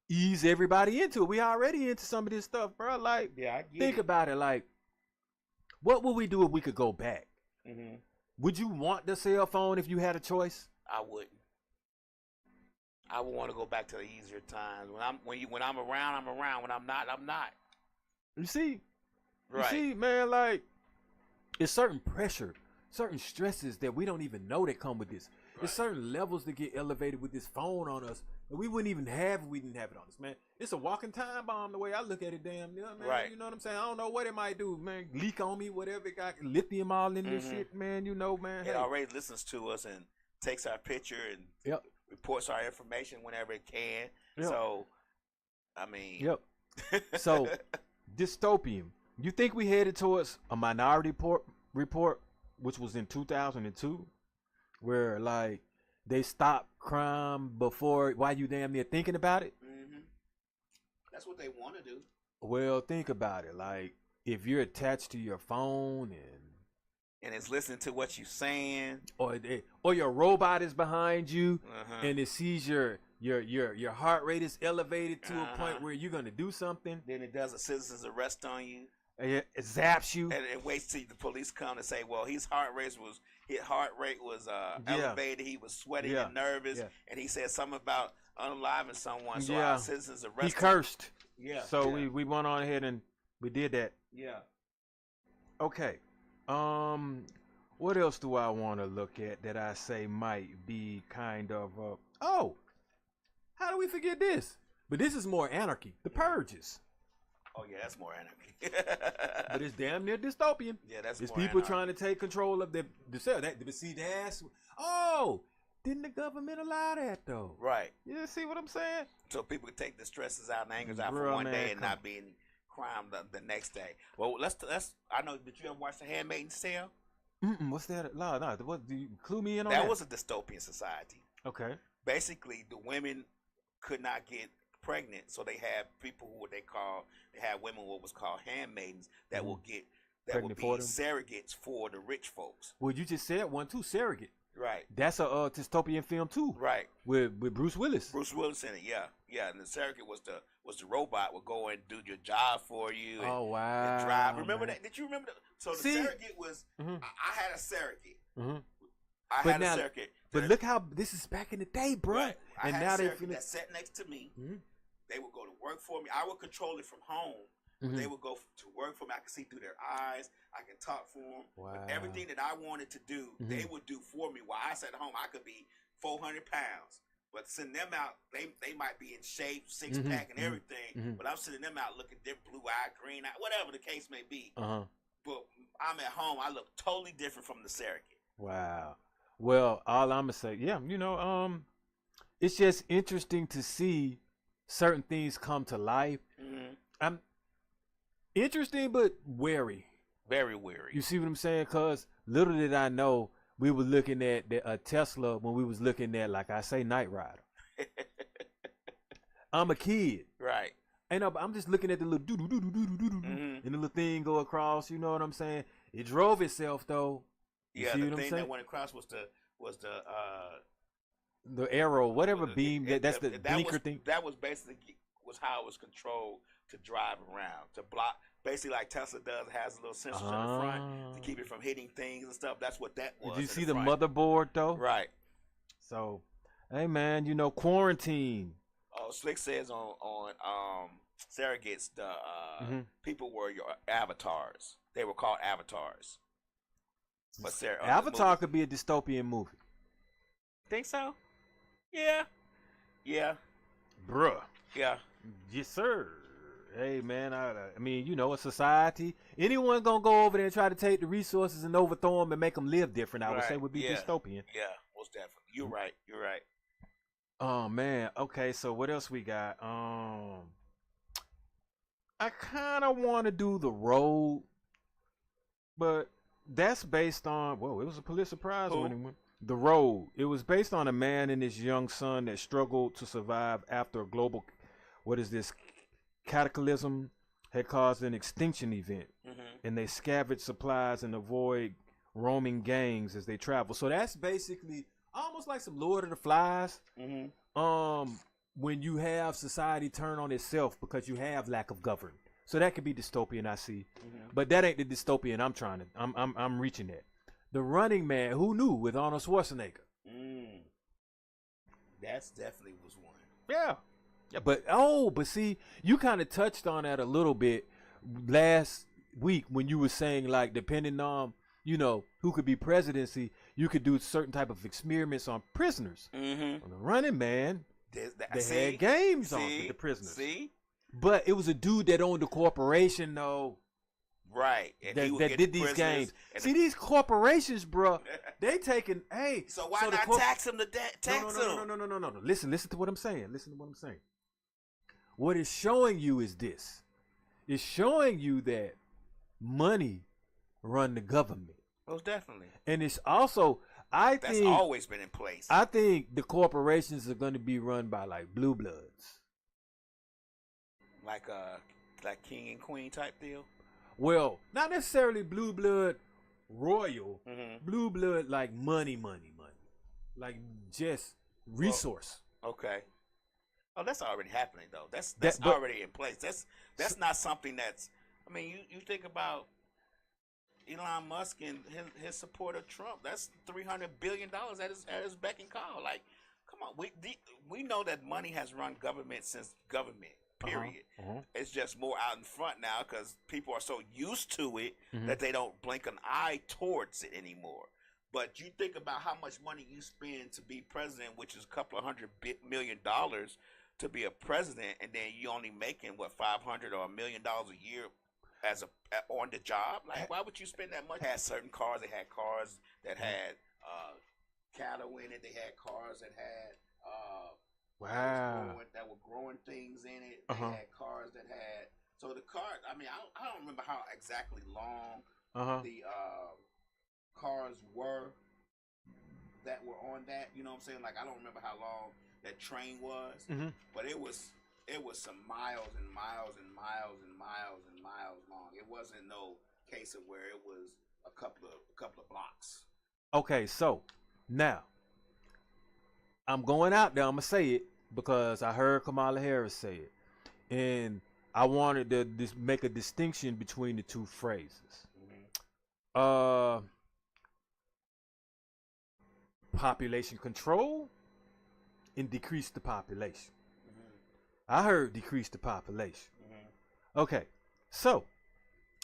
ease everybody into it. We already into some of this stuff, bro. Like, think about it. Like, what would we do if we could go back? Would you want the cell phone if you had a choice? I wouldn't. I would want to go back to the easier times. When I'm around, I'm around. When I'm not, I'm not. You see? Right. You see, man, like, it's certain pressure, certain stresses that we don't even know that come with this. There's certain levels that get elevated with this phone on us. And we wouldn't even have if we didn't have it on us, man. It's a walking time bomb the way I look at it, damn near, man. Right. You know what I'm saying? I don't know what it might do, man. Leak on me, whatever. It got lithium all in this shit, man. You know, man. It already listens to us and takes our picture and reports our information whenever it can. Yep. So, I mean. Yep. So, dystopian. You think we headed towards a Minority Report, which was in 2002, where like they stopped crime before while you damn near thinking about it? Mm-hmm. That's what they want to do. Well, think about it. Like if you're attached to your phone and it's listening to what you're saying, or your robot is behind you and it sees your heart rate is elevated to a point where you're gonna do something, then it does a citizen's arrest on you. It zaps you, and it waits till the police come to say, "Well, his heart rate was elevated. He was sweaty and nervous, and he said something about unaliving someone." So our citizens arrested. He cursed. Yeah. So we went on ahead and we did that. Yeah. Okay. What else do I want to look at that I say might be kind of how do we forget this? But this is more anarchy. The purges. Oh yeah, that's more anarchy. But it's damn near dystopian. Yeah, that's it's more people anarchy. trying to take control of the see that's didn't the government allow that though? Right. You see what I'm saying? So people can take the stresses out and angers out for one day and not be in crime the next day. Well, let's. I know. Did you ever watch The Handmaid's Tale? What's that? No. What? Do you clue me in on that? That was a dystopian society. Okay. Basically, the women could not get pregnant, so they had people who they had women what was called handmaidens that will get that would be surrogates for the rich folks. Well, you just said one too, surrogate. Right. That's a dystopian film too. Right. With Bruce Willis. Bruce Willis in it, yeah. And the surrogate was the robot would go and do your job for you. And, oh wow. And drive. Remember that? Did you remember that? So the surrogate was. I had a surrogate. I had a surrogate. But look how this is back in the day, bro. Right. And now now they that sat next to me. They would go to work for me. I would control it from home. They would go to work for me. I could see through their eyes. I can talk for them. Wow. But everything that I wanted to do, they would do for me. While I sat at home, I could be 400 pounds. But sending them out, they might be in shape, six pack and everything. But I'm sending them out looking blue-eyed, green-eyed, whatever the case may be. But I'm at home. I look totally different from the surrogate. Wow. Well, all I'm gonna say, it's just interesting to see certain things come to life. I'm interesting, but wary. Very wary. You see what I'm saying? Cause little did I know we were looking at a Tesla when we was looking at, like I say, Knight Rider. I'm a kid, right? But I'm just looking at the little and the little thing go across. You know what I'm saying? It drove itself though. You see the thing that went across was the arrow, whatever beam. That's the blinker thing. That was basically how it was controlled to drive around, to block. Basically, like Tesla does, has a little sensors in the front to keep it from hitting things and stuff. That's what that was. Did you see the motherboard though? Right. So, hey man, quarantine. Oh, Slick says on surrogates, the people were your avatars. They were called avatars. But Avatar could be a dystopian movie. Think so? Yeah. Yeah. Bruh. Yeah. Yes, sir. Hey, man, I mean, a society. Anyone gonna go over there and try to take the resources and overthrow them and make them live different, I would say would be dystopian. Yeah, most definitely. You're right. You're right. Oh, man. Okay, so what else we got? I kind of want to do The Road, but that's based on, it was a Pulitzer Prize winning. The Road. It was based on a man and his young son that struggled to survive after a global, cataclysm had caused an extinction event. And they scavenge supplies and avoid roaming gangs as they travel. So that's basically almost like some Lord of the Flies. When you have society turn on itself because you have lack of government. So that could be dystopian, I see. But that ain't the dystopian I'm reaching at. The Running Man, who knew, with Arnold Schwarzenegger. That's definitely was one. Yeah. But see, you kind of touched on that a little bit last week when you were saying, like, depending on, who could be presidency, you could do certain type of experiments on prisoners. On the Running Man, they had games on with the prisoners. See? But it was a dude that owned a corporation, though. Right. And that did these games. See, these corporations, bro, they taking, So why not tax them to tax them? No. Listen to what I'm saying. What it's showing you is this. It's showing you that money run the government. Most definitely. And it's also, that's always been in place. I think the corporations are going to be run by like blue bloods. Like king and queen type deal? Well, not necessarily blue blood royal. Blue blood like money. Like just resource. Well, okay. Oh, that's already happening though. That's already in place. That's not something that's. I mean, you think about Elon Musk and his support of Trump. That's $300 billion at his beck and call. Like, come on, we know that money has run government since government. Period. It's just more out in front now because people are so used to it that they don't blink an eye towards it anymore. But you think about how much money you spend to be president, which is a couple of $100 million to be a president, and then you only making $500 or $1 million a year as on the job. Like, why would you spend that much? They had certain cars. They had cars that had cattle in it. They had cars that had that were growing things in it. They had cars that had. So the car. I mean, I don't remember how exactly long the cars were that were on that. You know what I'm saying? Like, I don't remember how long that train was, but it was some miles and miles and miles and miles and miles long. It wasn't no case of where it was a couple of blocks. Okay, so now I'm going out there. I'm gonna say it because I heard Kamala Harris say it, and I wanted to make a distinction between the two phrases. Population control and decrease the population. I heard decrease the population. Okay, so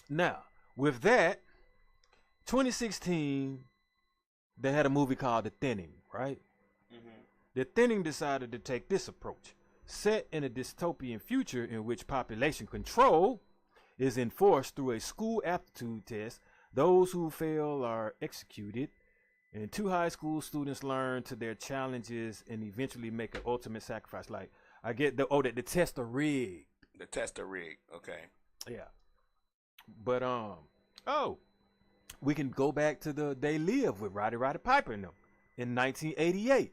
now with that, 2016, they had a movie called The Thinning, right? The Thinning decided to take this approach. Set in a dystopian future in which population control is enforced through a school aptitude test, those who fail are executed, and 2 high school students learn to their challenges and eventually make an ultimate sacrifice. Like, I get that the tests are rigged. The tests are rigged, okay. Yeah. But, we can go back to They Live with Roddy Piper in them in 1988.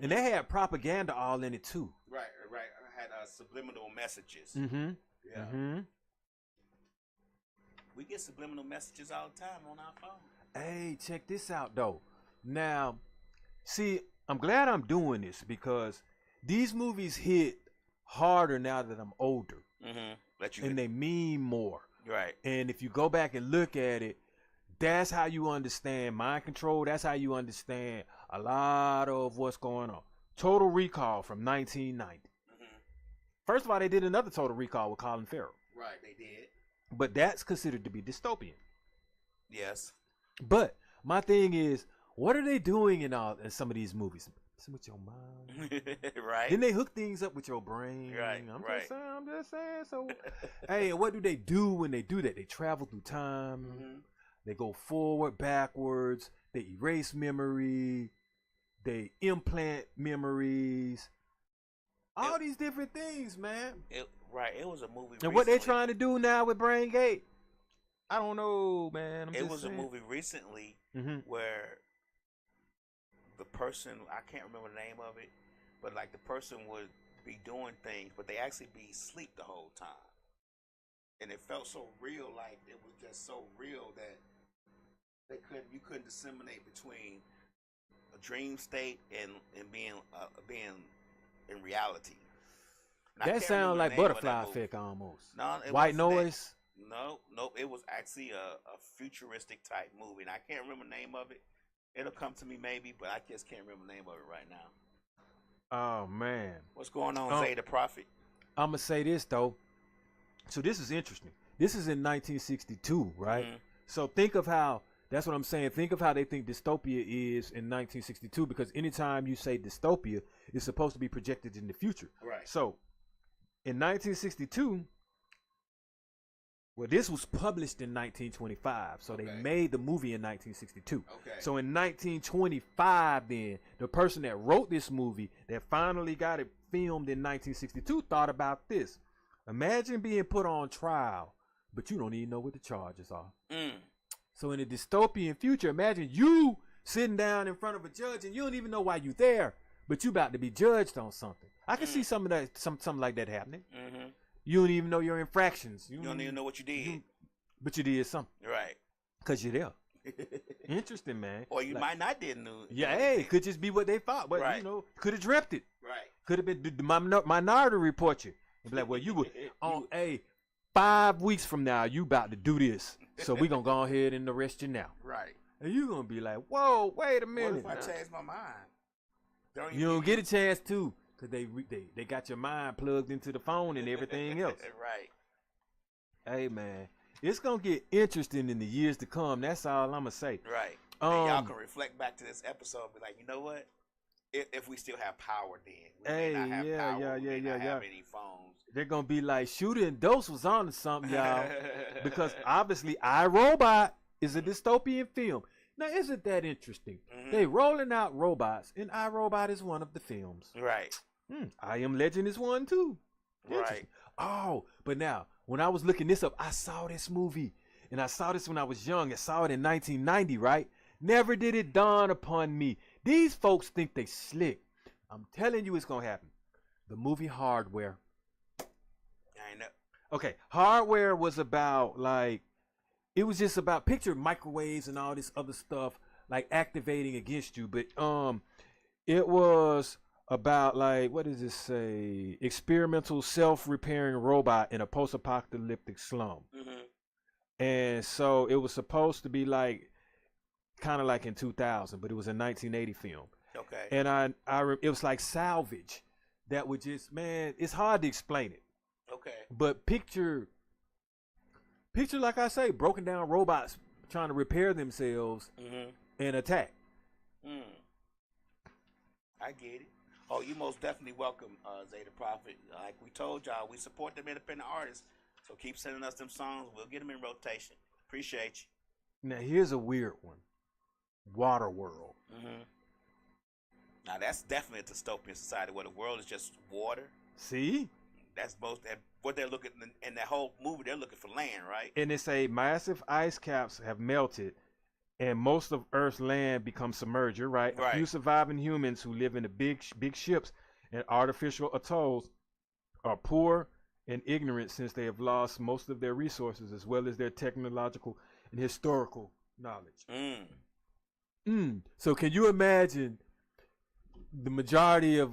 And they had propaganda all in it, too. Right. I had subliminal messages. We get subliminal messages all the time on our phone. Hey, check this out, though. Now, see, I'm glad I'm doing this because these movies hit harder now that I'm older. And they mean more. Right. And if you go back and look at it, that's how you understand mind control. That's how you understand a lot of what's going on. Total Recall from 1990. First of all, they did another Total Recall with Colin Farrell. Right, they did. But that's considered to be dystopian. Yes. But my thing is, what are they doing in some of these movies? With your mind, right? Then they hook things up with your brain. Right. I'm just saying. So, hey, what do they do when they do that? They travel through time. They go forward, backwards. They erase memory. They implant memories. All these different things, man. It was a movie. And what they're trying to do now with Brain Gate, I don't know, man. It was a movie recently where the person, I can't remember the name of it, but like the person would be doing things, but they actually be asleep the whole time. And it felt so real, like it was just so real that you couldn't disseminate between a dream state and being in reality. And that sounds like Butterfly Effect almost. No, White Noise. Nope. It was actually a futuristic type movie, and I can't remember the name of it. It'll come to me maybe, but I just can't remember the name of it right now. Oh man, what's going on, Zay the Prophet? I'm gonna say this though. So this is interesting. This is in 1962, right? So think of how That's what I'm saying. Think of how they think dystopia is in 1962, because anytime you say dystopia, it's supposed to be projected in the future. Right. So in 1962, well, this was published in 1925, so they made the movie in 1962. Okay. So in 1925, then, the person that wrote this movie that finally got it filmed in 1962 thought about this. Imagine being put on trial, but you don't even know what the charges are. So in a dystopian future, imagine you sitting down in front of a judge and you don't even know why you're there, but you about to be judged on something. I can see some of that, something like that happening. You don't even know your infractions. You don't even know what you did. But you did something. Right. Because you're there. Interesting, man. Or you might not didn't know. Yeah, hey, it could just be what they thought. But, you know, could have dreamt it. Right. Could have been the minority report you. And be like, well, you were on, 5 weeks from now, you about to do this. So we going to go ahead and arrest you now. Right. And you going to be like, whoa, wait a minute. What if I change my mind? You don't get a chance to. Because they got your mind plugged into the phone and everything else. Right. Hey, man. It's going to get interesting in the years to come. That's all I'm going to say. Right. And y'all can reflect back to this episode and be like, you know what? If we still have power then. We may not have power. We may not have any phones. They're going to be like, Shooter and Dose was on to something, y'all. Because obviously, iRobot is a dystopian film. Now, isn't that interesting? They rolling out robots, and iRobot is one of the films. Right. I Am Legend is one, too. Right. Oh, but now, when I was looking this up, I saw this movie. And I saw this when I was young. I saw it in 1990, right? Never did it dawn upon me. These folks think they slick. I'm telling you it's going to happen. The movie Hardware. I know. Okay, Hardware was about, like, it was just about, picture microwaves and all this other stuff, like, activating against you. But it was about, like, what does it say? Experimental self-repairing robot in a post-apocalyptic slum. And so it was supposed to be, like, kind of like in 2000, but it was a 1980 film. Okay. And it was like salvage that would just, man, it's hard to explain it. Okay. But picture, like I say, broken down robots trying to repair themselves and attack. I get it. Oh, you most definitely welcome, Zeta Prophet. Like we told y'all, we support them independent artists. So keep sending us them songs. We'll get them in rotation. Appreciate you. Now, here's a weird one. Waterworld. Now, that's definitely a dystopian society where the world is just water. See? That's what they're looking in that whole movie. They're looking for land, right? And they say massive ice caps have melted and most of Earth's land becomes submerged. You're right. A few surviving humans who live in the big ships and artificial atolls are poor and ignorant since they have lost most of their resources as well as their technological and historical knowledge. So can you imagine the majority of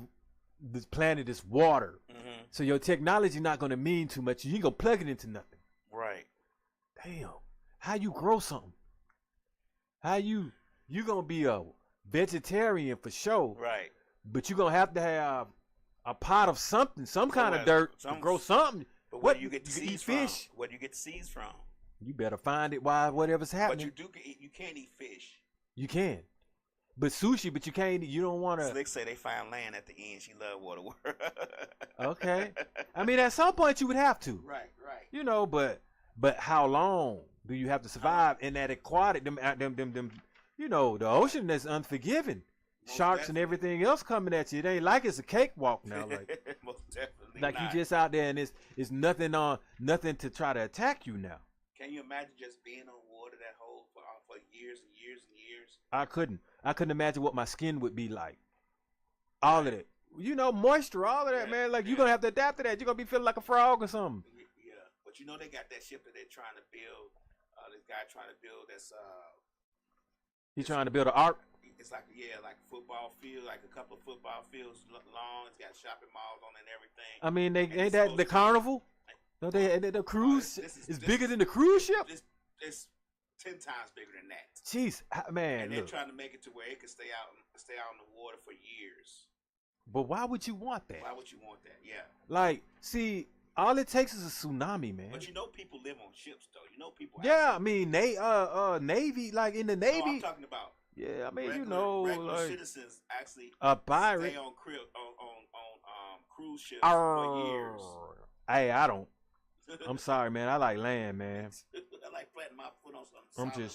this planet is water? So your technology not going to mean too much. You ain't going to plug it into nothing. Right. Damn. How you grow something? How you going to be a vegetarian for sure. Right. But you going to have a pot of something, some kind of dirt to grow something. But where do you get the seeds from? Fish? Where do you get the seeds from? You better find it while whatever's happening. But you can't eat fish. You can. But sushi, but you can't, you don't want to. Slick say they find land at the end. She love Waterworld. Okay. I mean, at some point you would have to. Right. You know, but how long do you have to survive in that aquatic, them, you know, the ocean that's unforgiving. Most Sharks definitely. And everything else coming at you. It ain't like it's a cakewalk now. Like, most definitely like not. You just out there and it's nothing to try to attack you now. Can you imagine just being on water that whole for years and years and years? I couldn't imagine what my skin would be like. All of that. You know, moisture, all of that, man. Like, you're going to have to adapt to that. You're going to be feeling like a frog or something. Yeah. But you know they got that ship that they're trying to build. This guy trying to build this. He's trying to build an ark? It's like a football field, like a couple of football fields long. It's got shopping malls on it and everything. I mean, ain't that the carnival? No, the cruise is bigger than the cruise ship? It's 10 times bigger than that. Jeez, man. And they're trying to make it to where it can stay out in the water for years. But why would you want that? Why would you want that? Yeah. Like, see, all it takes is a tsunami, man. But you know, people live on ships, though. You know, people. Yeah, I mean, Navy, like in the Navy. No, I'm talking about. Yeah, I mean, regular like citizens actually a pirate stay on cruise ships for years. Hey, I don't. I'm sorry, man. I like land, man. I like planting my foot on something.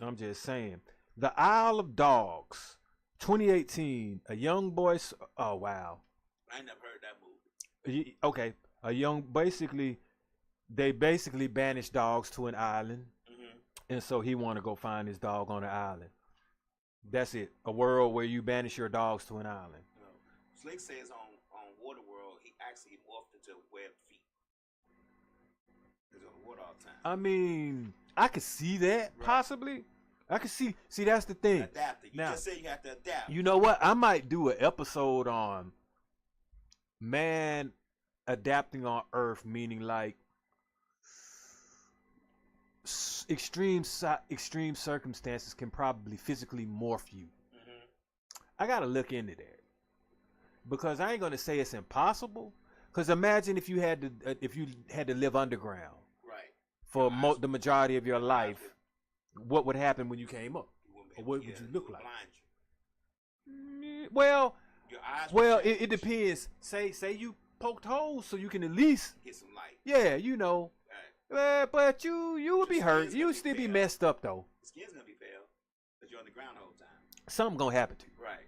I'm just saying. The Isle of Dogs, 2018. A young boy. Oh wow. I ain't never heard that movie. Okay, they basically banished dogs to an island, and so he want to go find his dog on the island. That's it. A world where you banish your dogs to an island. No. Slick says on Waterworld, he actually morphed into webbed feet. He's on the water all the time. I mean, I could see that possibly. I could see. See, that's the thing. Adapting. You just said you have to adapt. You know what? I might do an episode on man adapting on Earth, meaning like extreme circumstances can probably physically morph you. I gotta look into that because I ain't gonna say it's impossible. Because imagine if you had to live underground, right, for the majority of your life. What would happen when you came up? Or what would you look like? Well, it depends. Say you poked holes so you can at least get some light. Yeah, you know. Right. But you would be hurt. You would still be messed up though. The skin's gonna be pale because you're on the ground the whole time. Something gonna happen to you. Right.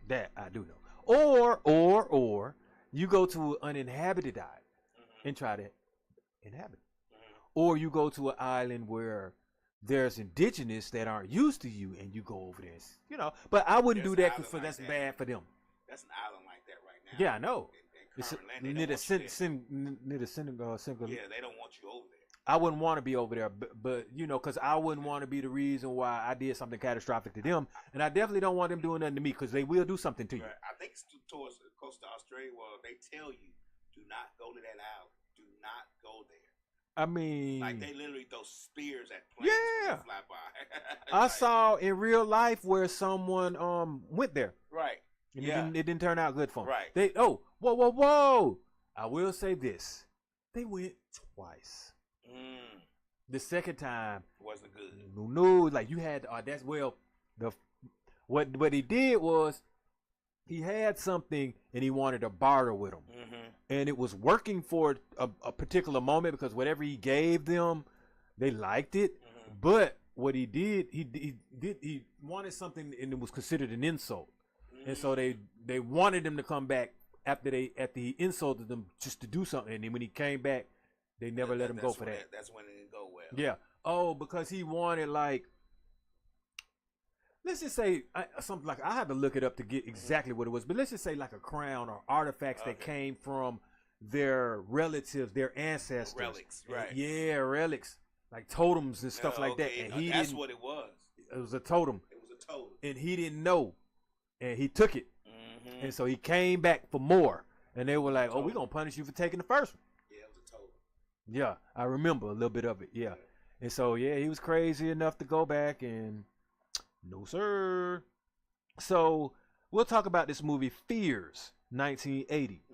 That I do know. Or you go to an uninhabited island and try to inhabit. Or you go to an island where there's indigenous that aren't used to you, and you go over there. You know, but I wouldn't do that because that's bad for them. That's an island like that right now. Yeah, I know. It's near the Senegal. Yeah, they don't want you over there. I wouldn't want to be over there, but you know, because I wouldn't want to be the reason why I did something catastrophic to them, and I definitely don't want them doing nothing to me because they will do something to you. Right. I think it's towards the coast of Australia where they tell you, do not go to that island. Do not go there. I mean, like they literally throw spears at planes when they fly by. I saw in real life where someone went there. Right. And it didn't turn out good for them. Right. Whoa. I will say this. They went twice. The second time wasn't good. No, like you had that's what he did was he had something and he wanted to barter with them. And it was working for a particular moment because whatever he gave them, they liked it. But what he did, he wanted something and it was considered an insult. And so they wanted him to come back after he insulted them just to do something. And then when he came back, they never let him go for that. That's when it didn't go well. Yeah. Oh, because he wanted like, let's just say something like, I had to look it up to get exactly what it was, but let's just say like a crown or artifacts that came from their relatives, their ancestors. Relics, right? Yeah, relics, like totems and stuff like that. And that's what it was. It was a totem. It was a totem, and he didn't know, and he took it, and so he came back for more, and they were like, "Oh, we're gonna punish you for taking the first one." Yeah, it was a totem. Yeah, I remember a little bit of it. Yeah, and so he was crazy enough to go back and. No, sir. So we'll talk about this movie, Fears, 1980.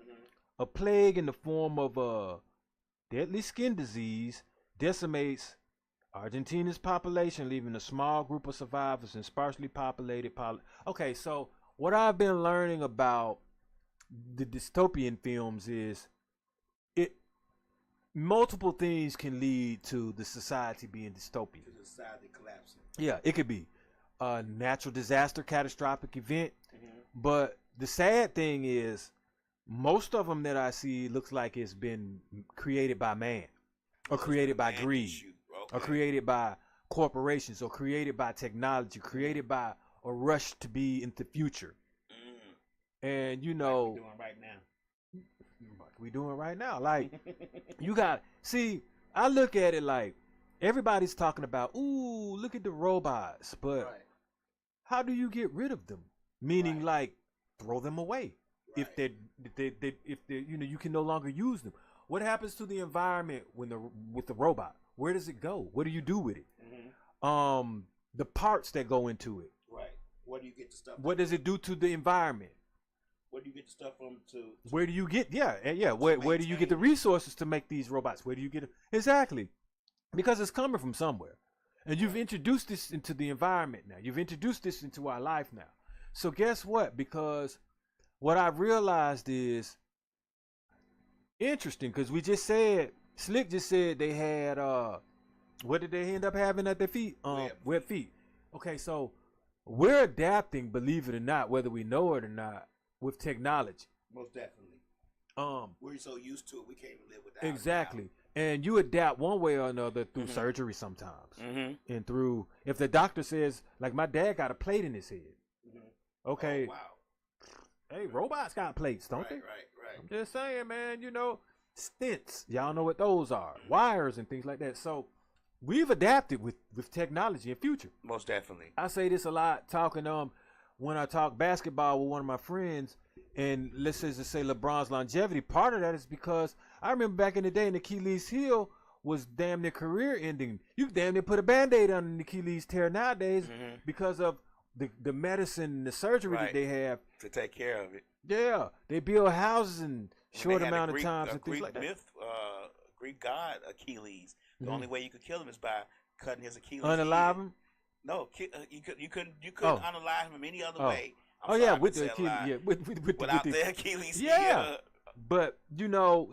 A plague in the form of a deadly skin disease decimates Argentina's population, leaving a small group of survivors in sparsely populated. Okay, so what I've been learning about the dystopian films is multiple things can lead to the society being dystopian. To the society collapsing. Yeah, it could be. A natural disaster, catastrophic event. But the sad thing is most of them that I see looks like it's been created by man or created by greed or created by corporations or created by technology, created by a rush to be in the future. And you know, like we're doing right now. Like we doing right now. Like you got see, I look at it like everybody's talking about, ooh, look at the robots, but how do you get rid of them? Meaning, like, throw them away if they you can no longer use them. What happens to the environment with the robot? Where does it go? What do you do with it? The parts that go into it. Right. What do you get the stuff? What does it do to the environment? Where do you get the stuff from? Where do you get? Where do you get the resources to make these robots? Where do you get it? Exactly, because it's coming from somewhere, and you've introduced this into the environment now. You've introduced this into our life now. So guess what? Because what I've realized is interesting. Because we just said Slick just said they had what did they end up having at their feet? Web feet. Okay, so we're adapting, believe it or not, whether we know it or not, with technology. Most definitely. We're so used to it, we can't even live without it. Exactly. And you adapt one way or another through surgery sometimes. And through, if the doctor says, like my dad got a plate in his head. Okay. Oh, wow. Hey, robots got plates, don't they? Right. I'm just saying, man, stents. Y'all know what those are. Wires and things like that. So we've adapted with technology in future. Most definitely. I say this a lot talking when I talk basketball with one of my friends, and let's just say LeBron's longevity, part of that is because I remember back in the day in Achilles heel was damn near career ending. You damn near put a Band-Aid on an Achilles tear nowadays because of the medicine, the surgery that they have to take care of it. Yeah, they build houses in short amount of times and things like that. Greek god Achilles. The only way you could kill him is by cutting his Achilles. Unalive him? No, you couldn't unalive him any other way. With the Achilles, without the Achilles. Yeah, but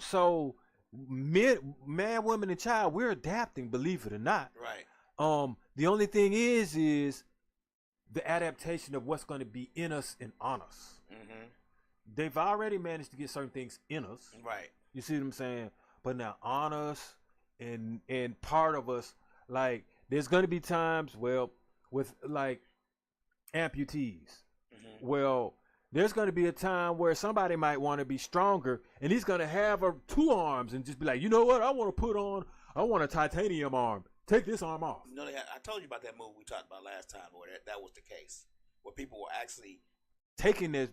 so man, woman, and child, we're adapting. Believe it or not. Right. The only thing is the adaptation of what's going to be in us and on us. They've already managed to get certain things in us. Right. You see what I'm saying? But now on us and part of us, like there's going to be times, with like amputees. Well, there's going to be a time where somebody might want to be stronger, and he's going to have two arms and just be like, you know what? I want a titanium arm. Take this arm off. I told you about that movie we talked about last time, where that was the case, where people were actually taking their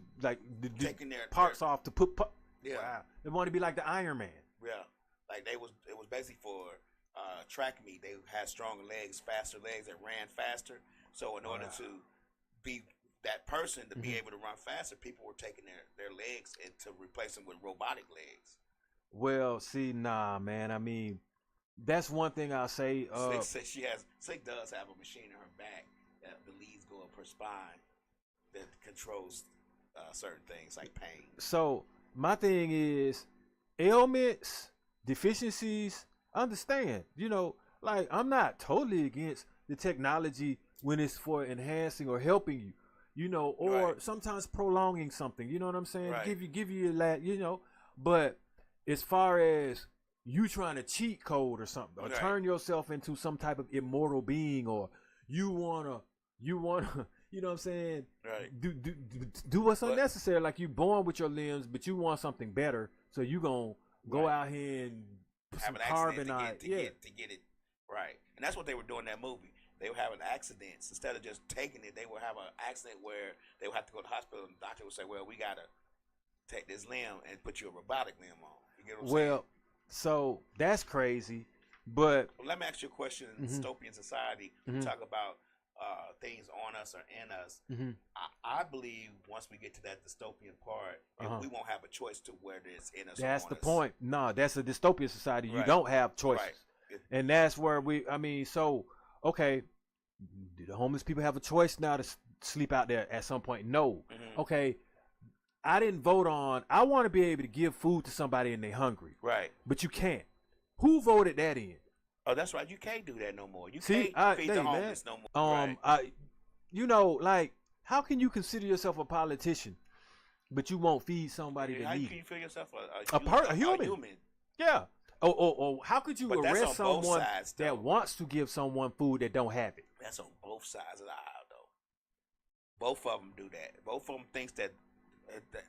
parts off to put. Yeah. Wow. They want to be like the Iron Man. Yeah. Like it was basically for track meet. They had stronger legs, faster legs that ran faster. So in order to be that person to be able to run faster, people were taking their legs and to replace them with robotic legs. Well, see, nah, man. I mean, that's one thing I'll say. Slick does have a machine in her back that the leads go up her spine that controls certain things like pain. So my thing is ailments, deficiencies. Understand, like I'm not totally against the technology when it's for enhancing or helping you, or sometimes prolonging something. You know what I'm saying? Right. Give you that, But as far as you trying to cheat code or something, or turn yourself into some type of immortal being, or you wanna, you know what I'm saying? Right. Do what's unnecessary. Like you born with your limbs, but you want something better, so you gonna go out here and put some carbonite to get it right. And that's what they were doing in that movie. They were having accidents. Instead of just taking it, they would have an accident where they would have to go to the hospital, and the doctor would say, well, we got to take this limb and put you a robotic limb on. You get what I'm saying? So that's crazy. But let me ask you a question. In Dystopian Society, we talk about things on us or in us. I believe once we get to that dystopian part, we won't have a choice to whether it's in us or on us. That's the point. No, that's a dystopian society. You don't have choices. Right. And that's where okay, do the homeless people have a choice now to sleep out there at some point? No. Okay, I didn't vote on, I want to be able to give food to somebody and they're hungry. Right. But you can't. Who voted that in? Oh, that's right. You can't do that no more. You can't feed the homeless no more. Like, how can you consider yourself a politician, but you won't feed somebody that needs? How can you feel yourself a human? Yeah. Oh, how could you arrest someone that wants to give someone food that don't have it? That's on both sides of the aisle, though. Both of them do that. Both of them thinks that.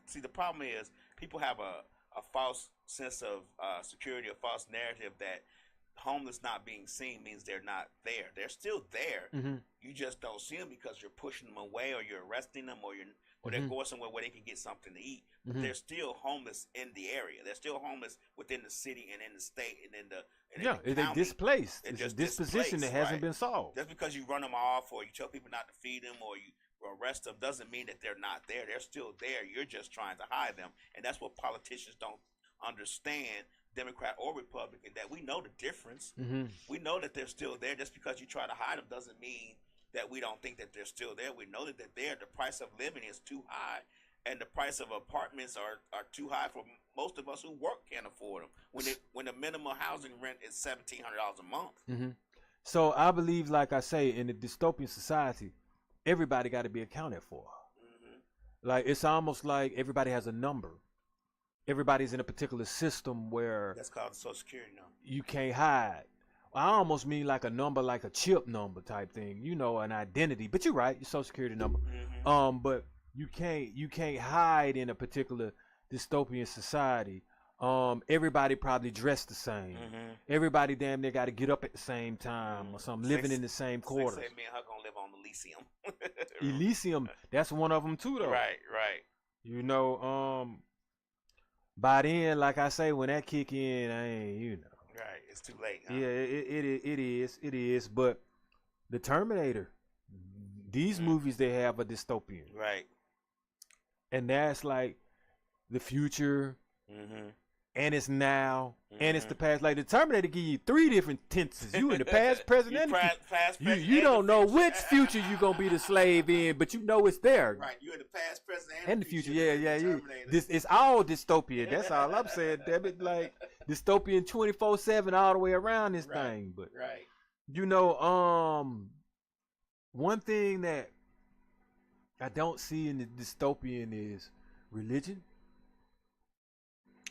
See, the problem is people have a false sense of security, a false narrative that homeless not being seen means they're not there. They're still there. You just don't see them because you're pushing them away, or you're arresting them, or they're going somewhere where they can get something to eat. But they're still homeless in the area. They're still homeless within the city and in the state and in the they're displaced. It's just disposition that hasn't been solved. Just because you run them off, or you tell people not to feed them, or you arrest them doesn't mean that they're not there. They're still there. You're just trying to hide them, and that's what politicians don't understand, Democrat or Republican. That we know the difference. We know that they're still there. Just because you try to hide them doesn't mean that we don't think that they're still there. We know that they're there. The price of living is too high, and the price of apartments are too high for most of us who work can't afford them. When the minimum housing rent is $1,700 a month. So I believe, like I say, in the dystopian society, everybody got to be accounted for. Like it's almost like everybody has a number. Everybody's in a particular system where that's called the Social Security number. You can't hide. I almost mean like a number, like a chip number type thing. You know, an identity. But you're right, your Social Security number. But you can't hide in a particular dystopian society. Everybody probably dressed the same. Everybody damn near got to get up at the same time or something, living in the same quarters. Say me and her gonna live on Elysium. Elysium, that's one of them too, though. Right. You know, by then, like I say, when that kick in, I ain't, you know. Right, it's too late. Huh? Yeah, it is. But the Terminator, these movies they have are dystopian. Right. And that's like the future. And it's now, and it's the past. Like the Terminator give you 3 different tenses. You in the past, present, and you don't know which future you gonna be the slave in, but you know it's there. Right, you in the past, present, and the future. Yeah. It's all dystopian. That's all I'm saying. Damn it, like dystopian 24/7 all the way around this thing. But you know, one thing that I don't see in the dystopian is religion.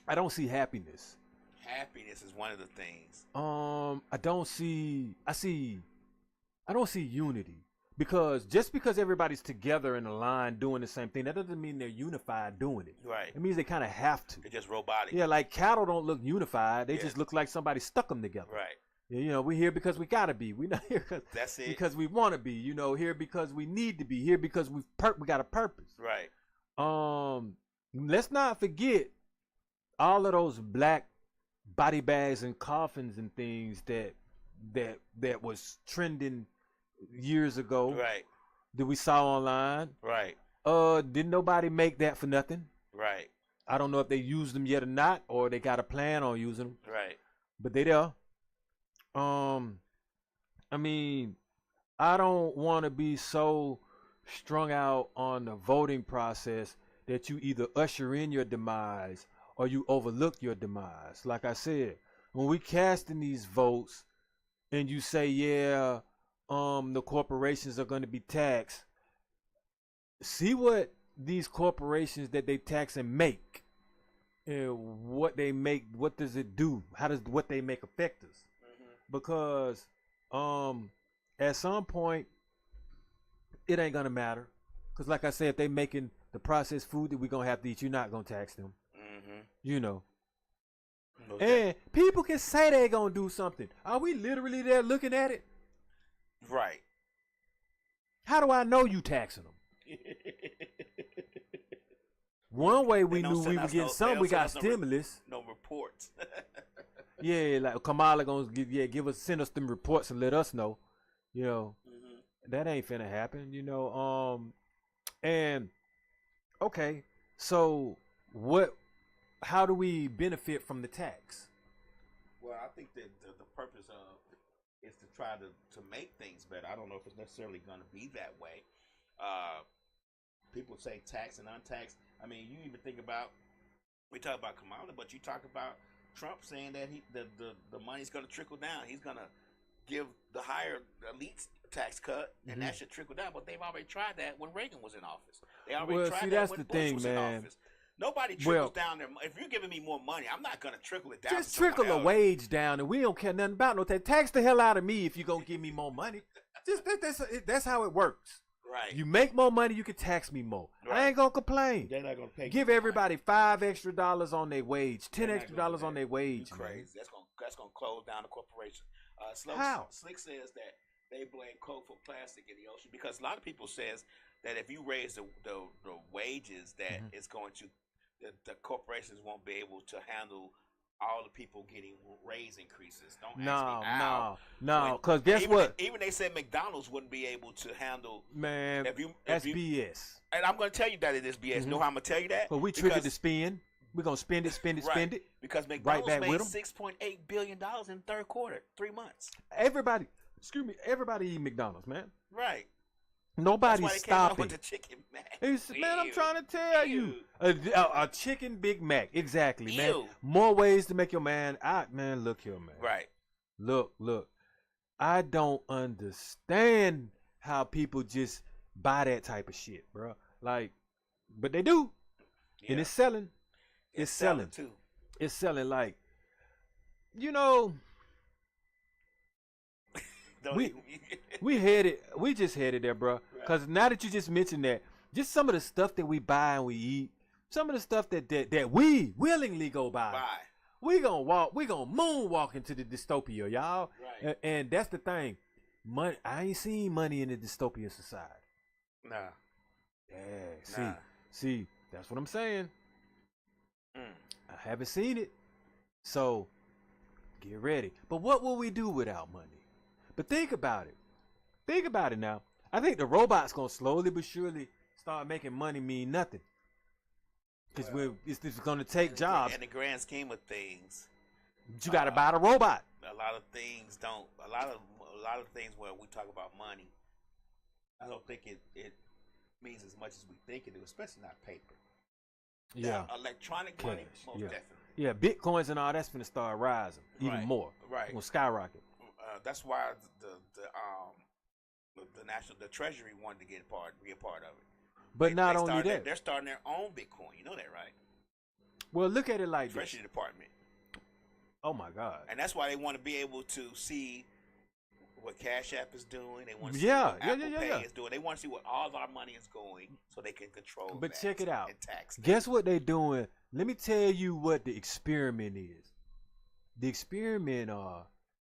I don't see happiness. Happiness is one of the things. I don't see unity, because just because everybody's together in a line doing the same thing, that doesn't mean they're unified doing it. Right. It means they kind of have to. They're just robotic. Yeah, like cattle don't look unified. They just look like somebody stuck them together. Right. You know, we're here because we gotta be. We're not here because we want to be. You know, here because we need to be. Here because we got a purpose. Right. Let's not forget all of those black body bags and coffins and things that was trending years ago. Right. That we saw online. Right. Didn't nobody make that for nothing. Right. I don't know if they used them yet or not, or they got a plan on using them. Right. But they there. I mean, I don't want to be so strung out on the voting process that you either usher in your demise or you overlook your demise. Like I said, when we casting these votes and you say, yeah, the corporations are going to be taxed, see what these corporations that they tax and make, and what they make, what does it do? How does what they make affect us? Because at some point, it ain't going to matter. Because like I said, if they making the processed food that we're going to have to eat, you're not going to tax them. You know. And people can say they're going to do something. Are we literally there looking at it? Right. How do I know you taxing them? One way we knew we were getting something, we got stimulus. No reports. Yeah, like Kamala gonna send us them reports and let us know. You know, that ain't finna happen. You know, and okay, so how do we benefit from the tax? Well, I think that the purpose of is to try to make things better. I don't know if it's necessarily going to be that way. People say tax and untaxed. I mean, you even think about, we talk about Kamala, but you talk about Trump saying that the money's going to trickle down. He's going to give the higher elites tax cut, and that should trickle down. But they've already tried that when Reagan was in office. They already tried that when Bush was in office. Nobody trickles down there. If you're giving me more money, I'm not going to trickle it down. Just trickle the wage down, and we don't care nothing about no tax. Tax the hell out of me if you're going to give me more money. That's how it works. Right. You make more money, you can tax me more. Right. I ain't going to complain. They're not going to pay. Give everybody $5 extra on their wage, $10 extra on their wage. Crazy. That's going to close down the corporation. How? Slick says that they blame coke for plastic in the ocean because a lot of people says that if you raise the wages, that it's going to the corporations won't be able to handle all the people getting raise increases. Don't ask me how. No. Because guess what? Even they said McDonald's wouldn't be able to handle. Man, that's BS. And I'm going to tell you that it is BS. You know how I'm going to tell you that? But we triggered to spend. We're going to spend it. Because McDonald's made $6.8 billion in the third quarter, 3 months. Everybody eat McDonald's, man. Right. Nobody's stopping. With the chicken Mac. Man, I'm trying to tell you. A chicken Big Mac. Exactly, man. More ways to make your man. Man, look here, man. Right. Look. I don't understand how people just buy that type of shit, bro. Like, but they do. Yeah. And it's selling. It's selling too. It's selling like, you know, we just headed there, bro. Because now that you just mentioned that, just some of the stuff that we buy and we eat, some of the stuff that we willingly go buy. We gonna moonwalk into the dystopia, y'all. Right. And that's the thing. Money, I ain't seen money in the dystopian society. Nah. Yeah. See, that's what I'm saying. I haven't seen it. So get ready. But what will we do without money? But think about it. Think about it now. I think the robots gonna slowly but surely start making money mean nothing. Because it's gonna take jobs. In the grand scheme of things, you gotta buy the robot. A lot of things don't. A lot of things where we talk about money, I don't think it means as much as we think it do, especially not paper. Yeah. Now, electronic money, most definitely. Yeah, bitcoins and all that's gonna start rising even more. Right. Will skyrocket. That's why the Treasury wanted to be a part of it. But not only that, they're starting their own Bitcoin. You know that, right? Well, look at it like Treasury Department. Oh my God! And that's why they want to be able to see what Cash App is doing. They want to see what Apple Pay is doing. They want to see what all of our money is going, so they can control. But check it out. And tax. Guess what they're doing? Let me tell you what the experiment is. The experiment are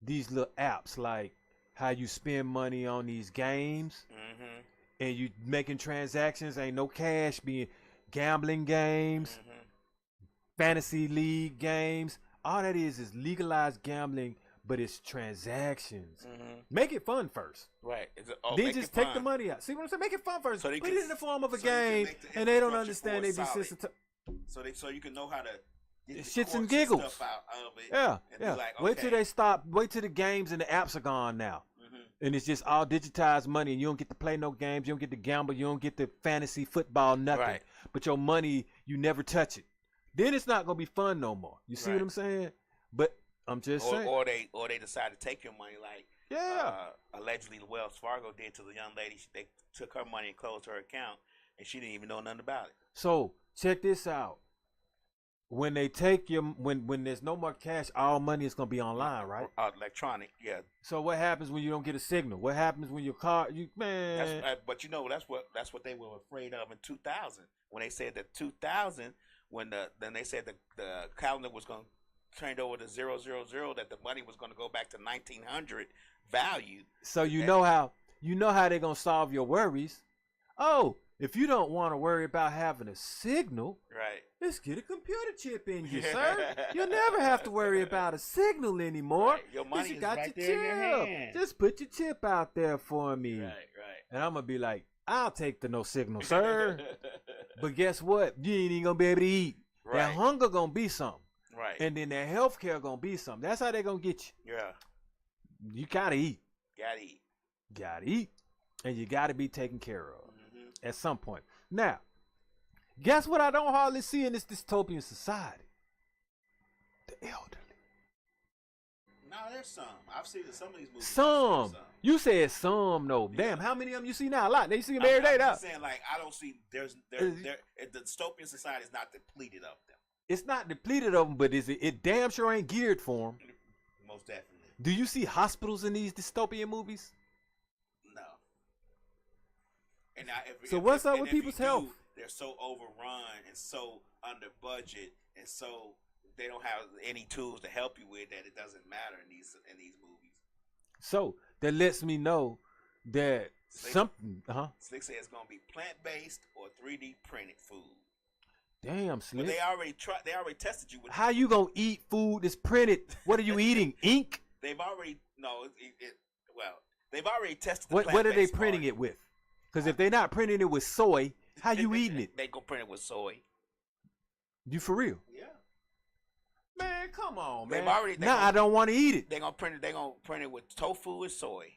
these little apps like how you spend money on these games, and you making transactions. Ain't no cash being gambling games, fantasy league games. All that is legalized gambling, but it's transactions. Make it fun first. Right. Then just take the money out. See what I'm saying? Make it fun first. Put it in the form of a game, and they don't understand. They be so you can know how to get shits and giggles stuff out of it. Yeah. Like, Wait till they stop. Wait till the games and the apps are gone now. And it's just all digitized money, and you don't get to play no games. You don't get to gamble. You don't get the fantasy football, nothing. Right. But your money, you never touch it. Then it's not gonna be fun no more. You see what I'm saying? But I'm just saying. Or they decide to take your money, like allegedly Wells Fargo did to the young lady. They took her money and closed her account, and she didn't even know nothing about it. So check this out. When they take when there's no more cash, all money is gonna be online, right? Electronic, yeah. So what happens when you don't get a signal? What happens when your car? But you know that's what they were afraid of in 2000 when they said that 2000 then they said the calendar was going to turn over to 000, that the money was going to go back to 1900 value. So you know how they're going to solve your worries. Oh, if you don't want to worry about having a signal, right? Let's get a computer chip in you, sir. You'll never have to worry about a signal anymore. Right. Your money is your right there in your hand. Just put your chip out there for me. Right. And I'm going to be like, I'll take the no signal, sir. But guess what? You ain't even going to be able to eat. Right. That hunger going to be something. Right. And then that health care going to be something. That's how they going to get you. Yeah. You got to eat. Got to eat. And you got to be taken care of at some point. Now, guess what I don't hardly see in this dystopian society? The elderly. No, there's some. I've seen some of these movies. Some. You said some, though. Yeah. Damn, how many of them you see now? A lot. They see them every day now. I'm saying, like, I don't see. The dystopian society is not depleted of them. It's not depleted of them, but it damn sure ain't geared for them. Most definitely. Do you see hospitals in these dystopian movies? No. And so what's up with people's health? They're so overrun and so under budget, and so they don't have any tools to help you with that. It doesn't matter in these movies. So that lets me know that something. Slick says it's gonna be plant-based or 3D printed food. Damn, But Slick. they already tested you with. How you gonna eat food that's printed? What are you eating? Ink? They've already they've already tested. The What are they plant-based printing part. it with? Because if they're not printing it with soy, how you eating it? They gonna print it with soy. You for real? Yeah. Man, come on, They've man. already- they Now gonna- I don't want to eat it. They're gonna print it with tofu and soy.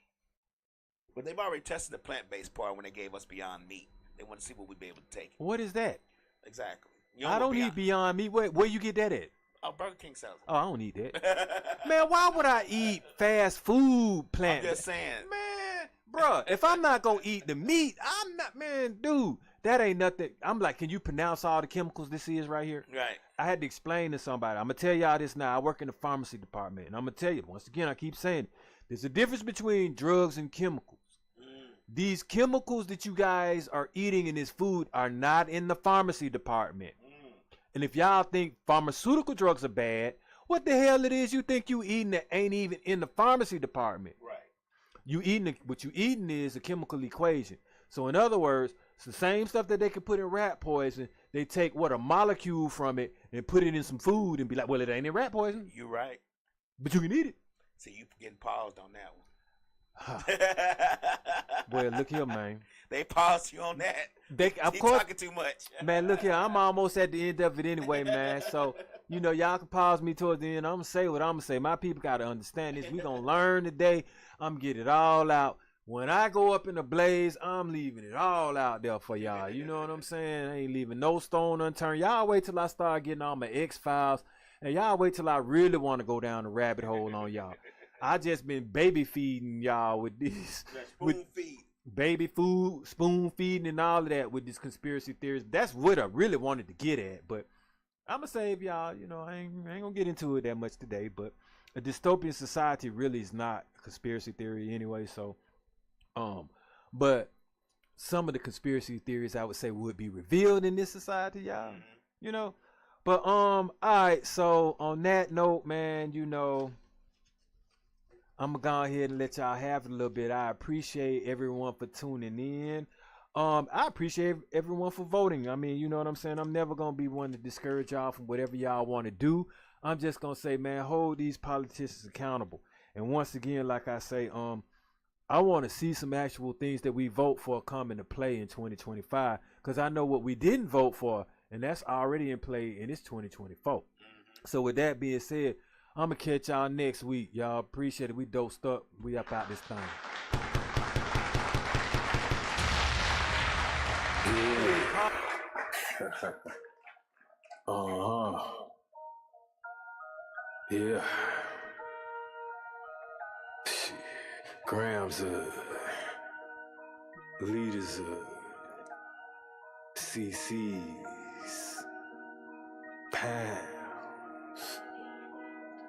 But they've already tested the plant-based part when they gave us Beyond Meat. They want to see what we'd be able to take. What is that? Exactly. I don't eat Beyond Meat. Where you get that at? Oh, Burger King sells it. Oh, I don't eat that. Man, why would I eat fast food plant? I'm just saying. Man, bruh, if I'm not gonna eat the meat, I'm not, man, dude, that ain't nothing. I'm like, can you pronounce all the chemicals this is right here? Right. I had to explain to somebody. I'm gonna tell y'all this now. I work in the pharmacy department, and I'm gonna tell you once again. I keep saying it. There's a difference between drugs and chemicals. These chemicals that you guys are eating in this food are not in the pharmacy department. And if y'all think pharmaceutical drugs are bad, what the hell it is you think you eating that ain't even in the pharmacy department? Right. What you eating is a chemical equation. So in other words, it's the same stuff that they can put in rat poison. They take a molecule from it and put it in some food and be like, well, it ain't in rat poison, You're right. but you can eat it. See, you getting paused on that one. Boy, look here, man. They paused you on that. Of He course, talking too much. man, look here. I'm almost at the end of it anyway, man. So, y'all can pause me towards the end. I'm going to say what I'm going to say. My people got to understand this. We going to learn today. I'm going to get it all out. When I go up in the blaze, I'm leaving it all out there for y'all. You know what I'm saying? I ain't leaving no stone unturned. Y'all wait till I start getting all my X-Files. And y'all wait till I really want to go down the rabbit hole on y'all. I just been baby feeding y'all with this. Spoon feed. Baby food, spoon feeding, and all of that with these conspiracy theories. That's what I really wanted to get at. But I'm going to save y'all. I ain't going to get into it that much today. But a dystopian society really is not a conspiracy theory anyway. So, but some of the conspiracy theories I would say would be revealed in this society, y'all. But, all right. So on that note, man, I'm going to go ahead and let y'all have it a little bit. I appreciate everyone for tuning in. I appreciate everyone for voting. I mean, you know what I'm saying? I'm never going to be one to discourage y'all from whatever y'all want to do. I'm just going to say, man, hold these politicians accountable. And once again, like I say, I want to see some actual things that we vote for come into play in 2025. Because I know what we didn't vote for, and that's already in play, and it's 2024. So with that being said, I'm going to catch y'all next week. Y'all appreciate it. We dosed up. We up out this thing. Yeah. Grams leaders CC's pounds.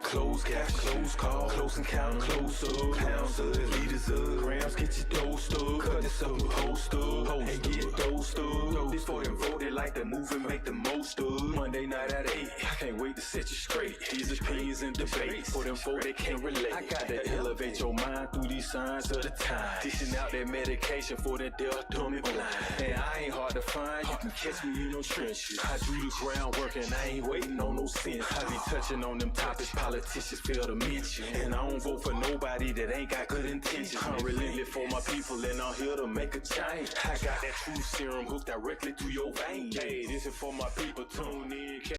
Close cash, close call, close encounter, close up, pounds of liters of grams, get your dose up, cut this up, host up, and get dosed up. This for them voted like the movement, make the most of. Monday night at 8, I can't wait to set you straight. These opinions and debates, for them folk that can't relate. I got to elevate your mind through these signs of the time. Dishing out that medication for that deaf, dumb and blind. And I ain't hard to find, you can catch me in no trenches. I do the groundwork and I ain't waiting on no sense. I be touching on them topics politicians fail to mention. And I don't vote for nobody that ain't got good intentions. I'm relentless for my people and I'm here to make a change. I got that truth serum hooked directly to your vein. Hey, this is for my people, tune in.